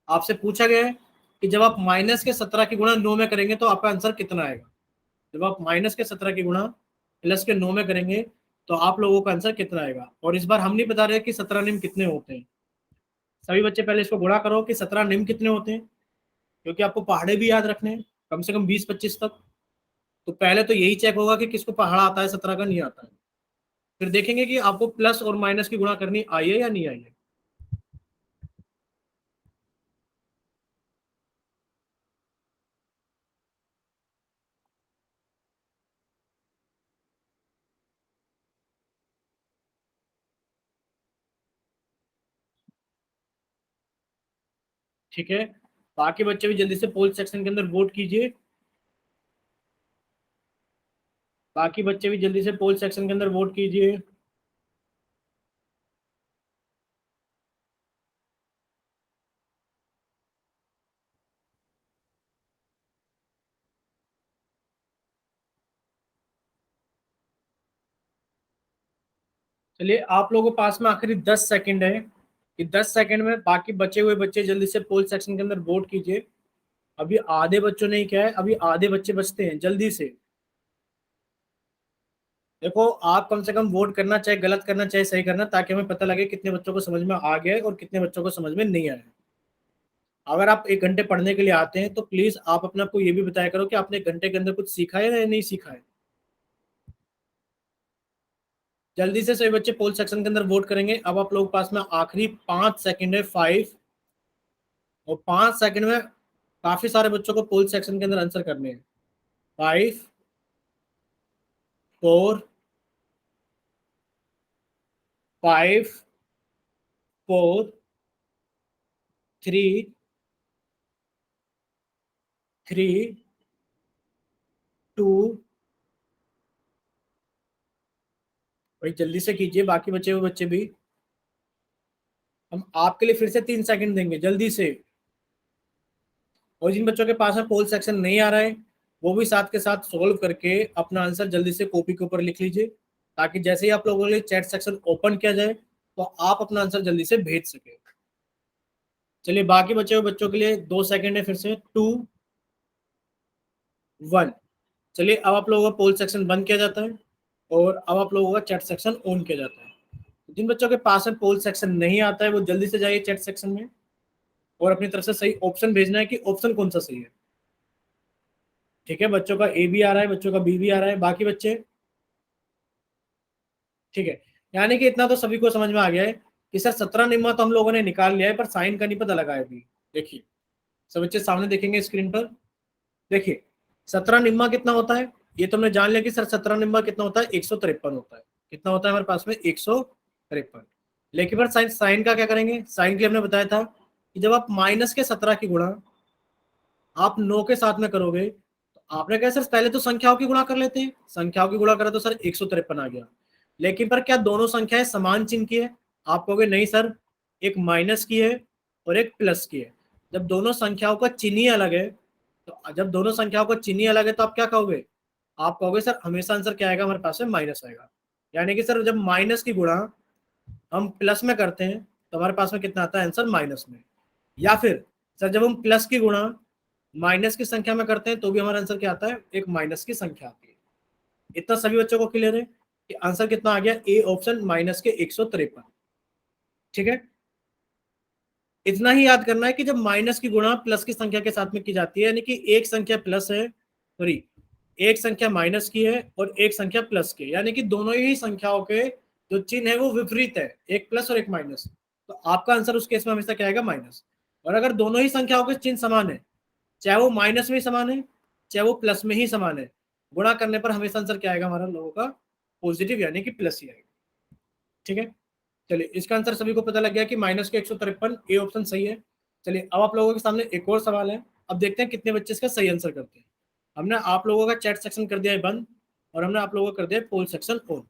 आपसे पूछा गया है कि जब आप -17 की गुणा 9 में करेंगे तो आपका आंसर कितना आएगा। जब आप -17 की गुणा +9 में करेंगे तो आप लोगों का आंसर कितना आएगा। और इस बार हम नहीं बता रहे कि 17 निम कितने होते हैं, सभी बच्चे पहले इसको गुणा करो कि 17 निम कितने होते हैं, क्योंकि आपको पहाड़े भी याद रखने हैं, कम से कम 20-25 तक। तो पहले तो यही चेक होगा कि किसको पहाड़ा आता है, 17 का नहीं आता है। फिर देखेंगे कि आपको प्लस और माइनस की गुणा करनी आई है या नहीं आई है। ठीक है, बाकी बच्चे भी जल्दी से पोल सेक्शन के अंदर वोट कीजिए। बाकी बच्चे भी जल्दी से पोल सेक्शन के अंदर वोट कीजिए। चलिए, आप लोगों के पास में आखिरी 10 सेकंड है कि 10 सेकंड में बाकी बचे हुए बच्चे जल्दी से पोल सेक्शन के अंदर वोट कीजिए। अभी आधे बच्चों ने क्या है, अभी आधे बच्चे बचते हैं, जल्दी से। देखो, आप कम से कम वोट करना, चाहे गलत करना चाहे सही करना, ताकि हमें पता लगे कितने बच्चों को समझ में आ गया है और कितने बच्चों को समझ में नहीं आया। अगर आप 1 घंटे पढ़ने के लिए आते हैं तो प्लीज आप अपने आप को ये भी बताया करो कि आपने 1 घंटे के अंदर कुछ सीखा है या नहीं सीखा है। जल्दी से सभी बच्चे पोल सेक्शन के अंदर वोट करेंगे। अब आप लोगों के पास में आखिरी 5 सेकंड है, 5, और 5 सेकंड में काफी सारे बच्चों को पोल सेक्शन के अंदर आंसर करने हैं। 5, 4, 5, 4, 3, 3, 2। भाई जल्दी से कीजिए, बाकी बचे हुए बच्चे भी। हम आपके लिए फिर से 3 सेकंड देंगे, जल्दी से। और जिन बच्चों के पास में पोल सेक्शन नहीं आ रहा है, वो भी साथ के साथ सोल्व करके अपना आंसर जल्दी से कॉपी के ऊपर लिख लीजिए, ताकि जैसे ही आप लोगों के लिए चैट सेक्शन ओपन किया जाए तो आप अपना आंसर जल्दी से भेज सके। चलिए, बाकी बचे हुए बच्चों के लिए 2 सेकंड है, फिर से 2, 1। चलिए, अब आप लोगों का पोल सेक्शन बंद किया जाता है और अब आप लोगों का चैट सेक्शन ऑन किया जाता है। जिन बच्चों के पास में पोल सेक्शन नहीं आता है वो जल्दी से जाइए चैट सेक्शन में और अपनी तरफ से सही ऑप्शन भेजना है कि ऑप्शन कौन सा सही है। ठीक है, बच्चों का ए भी आ रहा है, बच्चों का बी भी आ रहा है, बाकी बच्चे। ठीक है, यानी कि इतना तो सभी को समझ में आ गया है कि सर 17 निम्मा तो हम लोगों ने निकाल लिया है, पर साइन का नहीं पता लगा है अभी। देखिए, सब बच्चे सामने देखेंगे स्क्रीन पर। देखिए, 17 निम्मा कितना होता है, ये तो हमने जान लिया कि सर 17 निम्मा कितना होता है, 153 होता है। कितना होता है हमारे पास में, 153। लेकिन पर साइन साइन का क्या करेंगे, साइन के लिए हमने बताया था कि जब आप माइनस के 17 की गुणा आप 9 के साथ में करोगे तो आपने कहा सर पहले तो संख्याओं की गुणा कर लेते हैं, संख्याओं की गुणा करा तो सर 153 आ गया। लेकिन पर क्या दोनों संख्याएं समान चिन्ह की है? आप कहोगे नहीं सर, एक माइनस की है और एक प्लस की है। जब दोनों संख्याओं का चिन्ह ही अलग है, तो जब दोनों संख्याओं का चिन्ह ही अलग है तो आप क्या कहोगे? आप कहोगे सर हमेशा आंसर क्या आएगा हमारे पास में, माइनस आएगा। यानी कि सर जब माइनस की गुणा हम प्लस में करते हैं तो हमारे पास में कितना आता है आंसर, माइनस में। या फिर सर जब हम प्लस की गुणा माइनस की संख्या में करते हैं तो भी हमारा आंसर क्या आता है, एक माइनस की संख्या आती है। इतना सभी बच्चों को क्लियर है कि आंसर कितना आ गया, ए ऑप्शन, माइनस के 153। ठीक है, इतना ही याद करना है कि जब माइनस की गुणा प्लस की संख्या के साथ में की जाती है, यानी कि एक संख्या प्लस है, सॉरी एक संख्या माइनस की है और एक संख्या प्लस की, यानी कि दोनों ही संख्याओं के जो चिन्ह है वो विपरीत है, एक प्लस और एक माइनस, तो आपका आंसर उस केस में हमेशा क्या आएगा, माइनस। और अगर दोनों ही संख्याओं के चिन्ह समान है, चाहे वो माइनस में समान है चाहे वो प्लस में ही समान है, गुणा करने पर हमेशा आंसर क्या आएगा हमारा लोगों का, पॉजिटिव, यानी कि प्लस ही आएगा। ठीक है, चलिए इसका आंसर सभी को पता लग गया कि माइनस के 153, ए ऑप्शन सही है। चलिए अब आप लोगों के सामने एक और सवाल है, अब देखते हैं कितने बच्चे इसका सही आंसर करते हैं। हमने आप लोगों का चैट सेक्शन कर दिया है बंद और हमने आप लोगों का कर दिया है पोल सेक्शन ऑन।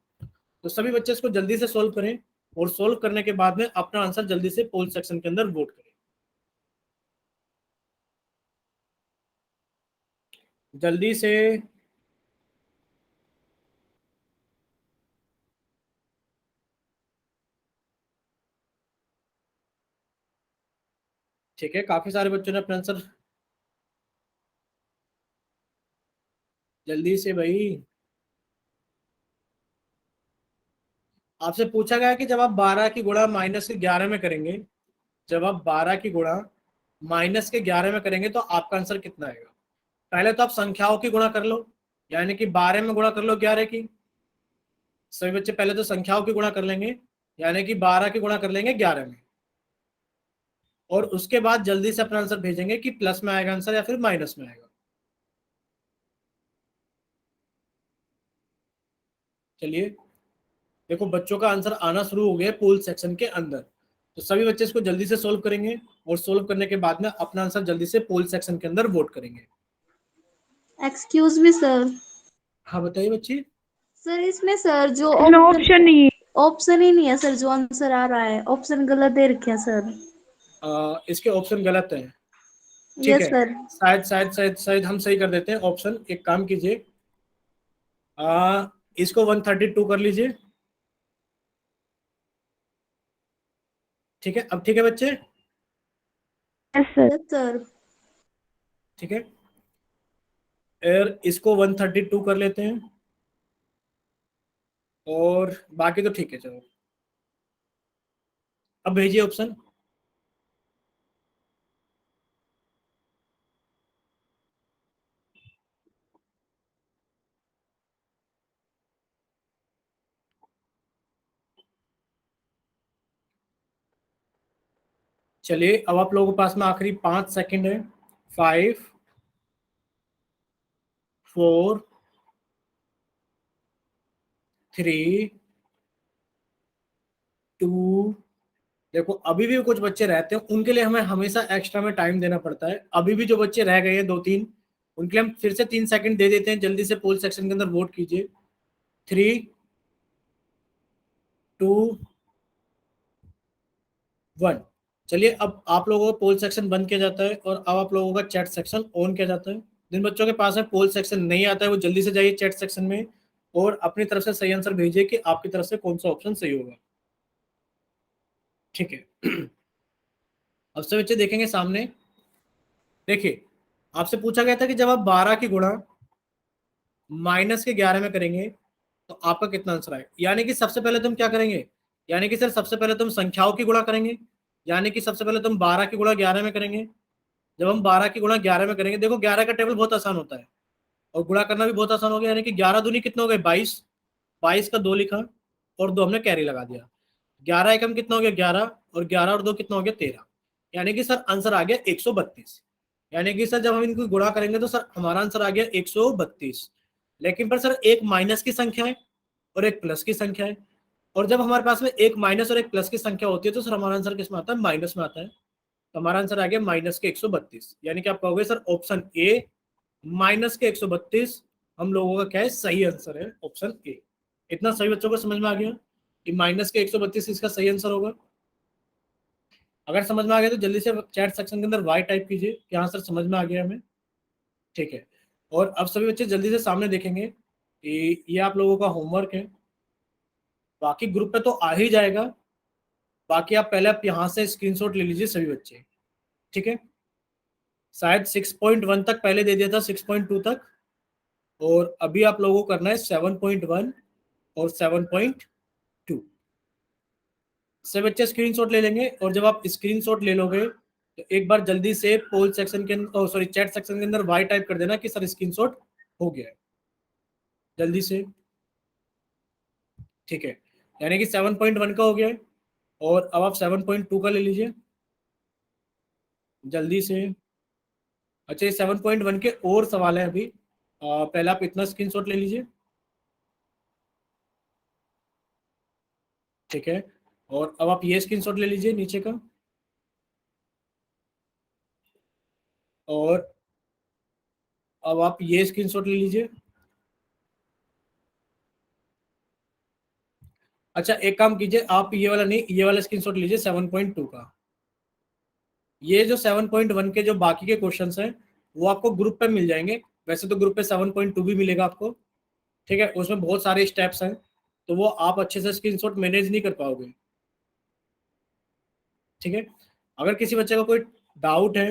तो सभी बच्चे इसको जल्दी से सोल्व करें और सोल्व करने के बाद में अपना आंसर जल्दी से पोल सेक्शन के अंदर वोट करें, जल्दी से। ठीक है, काफी सारे बच्चों ने अपना आंसर, जल्दी से भाई। आपसे पूछा गया कि जब आप 12 की गुणा माइनस के 11 में करेंगे, जब आप 12 की गुणा माइनस के 11 में करेंगे तो आपका आंसर कितना आएगा। पहले तो आप संख्याओं की गुणा कर लो, यानी कि 12 में गुणा कर लो 11 की। सभी बच्चे पहले तो संख्याओं की गुणा कर लेंगे, यानी कि 12 की गुणा कर लेंगे 11 में, और उसके बाद जल्दी से अपना आंसर भेजेंगे कि प्लस में आएगा आंसर या फिर माइनस में आएगा। चलिए देखो, बच्चों का आंसर आना शुरू हो गया पोल सेक्शन के अंदर, तो सभी बच्चे इसको जल्दी से सोल्व करेंगे और सोल्व करने के बाद में अपना आंसर जल्दी से पोल सेक्शन के अंदर वोट करेंगे। Excuse me sir. हाँ बताइए बच्ची। सर इसमें सर जो ऑप्शन नहीं है। ऑप्शन ही नहीं है सर, जो आंसर आ रहा है ऑप्शन गलत दे रखे हैं सर। इसके ऑप्शन गलत है, ठीक यस है। सर। शायद हम सही कर देते हैं ऑप्शन। एक काम कीजिए, इसको 132 कर लीजिए, ठीक है। अब ठीक है बच्चे, यस सर। Yes sir. ठीक है। और इसको 132 कर लेते हैं, और बाकी तो ठीक है। चलो अब भेजिए ऑप्शन। चलिए, अब आप लोगों के पास में आखिरी 5 सेकंड है। 5, 4, 3, 2। देखो अभी भी कुछ बच्चे रहते हैं, उनके लिए हमें हमेशा एक्स्ट्रा में टाइम देना पड़ता है। अभी भी जो बच्चे रह गए हैं 2-3, उनके लिए हम फिर से 3 सेकंड दे देते हैं। जल्दी से पोल सेक्शन के अंदर वोट कीजिए। 3, 2, 1। चलिए, अब आप लोगों का पोल सेक्शन बंद किया जाता है और अब आप लोगों का चैट सेक्शन ऑन किया जाता है। जिन बच्चों के पास में पोल सेक्शन नहीं आता है वो जल्दी से जाइए चैट सेक्शन में और अपनी तरफ से सही आंसर भेजिए कि आपकी तरफ से कौन सा ऑप्शन सही होगा, ठीक है। अब से बच्चे देखेंगे सामने। देखिए, आपसे पूछा गया था कि जब आप 12 की गुणा -11 में करेंगे तो आपका कितना आंसर आएगा। यानी कि सबसे पहले तुम क्या करेंगे, यानी कि सर सबसे पहले तुम संख्याओं की गुणा करेंगे। यानी कि सबसे पहले तुम 12 की गुणा 11 में करेंगे। जब हम 12 की गुणा 11 में करेंगे, देखो 11 का टेबल बहुत आसान होता है और गुणा करना भी बहुत आसान हो गया। यानी कि 11 दूनी कितना हो गए 22, 22 का 2 लिखा और 2 हमने कैरी लगा दिया। 11 एकम कितना हो गया 11, और 11 और 2 कितना हो गया 13। यानी कि सर आंसर आ गया 132। यानी कि सर जब हम इनको गुणा करेंगे तो सर हमारा आंसर आ गया 132। लेकिन पर सर एक माइनस की संख्या है और एक प्लस की संख्या है, और जब हमारे पास में एक माइनस और एक प्लस की संख्या होती है तो सर हमारा आंसर किस में आता है, माइनस में आता है। तो हमारा आंसर आ गया माइनस के 132। यानी कि आप कहोगे सर ऑप्शन ए माइनस के 132 हम लोगों का क्या है, सही आंसर है ऑप्शन ए। इतना सही बच्चों को समझ में आ गया कि माइनस के 132 इसका सही आंसर होगा। अगर समझ में आ गया तो जल्दी से चैट सेक्शन के अंदर वाई टाइप कीजिए कि हाँ सर समझ में आ गया हमें, ठीक है। और अब सभी बच्चे जल्दी से सामने देखेंगे कि ये आप लोगों का होमवर्क है। बाकी ग्रुप पे तो आ ही जाएगा, बाकी आप पहले आप यहाँ से स्क्रीनशॉट ले लीजिए सभी बच्चे, ठीक है। शायद 6.1 तक पहले दे दिया था, 6.2 तक, और अभी आप लोगों को करना है 7.1 और 7.2 से बच्चे स्क्रीनशॉट ले लेंगे। और जब आप स्क्रीनशॉट ले लोगे तो एक बार जल्दी से पोल सेक्शन के सॉरी चैट सेक्शन के अंदर वाई टाइप कर देना कि सर स्क्रीनशॉट हो गया है, जल्दी से, ठीक है। यानी कि 7.1 का हो गया है और अब आप 7.2 का ले लीजिए जल्दी से। अच्छा, ये 7.1 के और सवाल है अभी। पहले आप इतना स्क्रीनशॉट ले लीजिए, ठीक है। और अब आप ये स्क्रीनशॉट ले लीजिए नीचे का, और अब आप ये स्क्रीनशॉट ले लीजिए। अच्छा, एक काम कीजिए, आप ये वाला नहीं, ये वाला स्क्रीनशॉट लीजिए 7.2 का। ये जो 7.1 के जो बाकी के क्वेश्चंस हैं वो आपको ग्रुप पे मिल जाएंगे। वैसे तो ग्रुप पे 7.2 भी मिलेगा आपको, ठीक है। उसमें बहुत सारे स्टेप्स हैं तो वो आप अच्छे से स्क्रीनशॉट मैनेज नहीं कर पाओगे, ठीक है। अगर किसी बच्चे का कोई डाउट है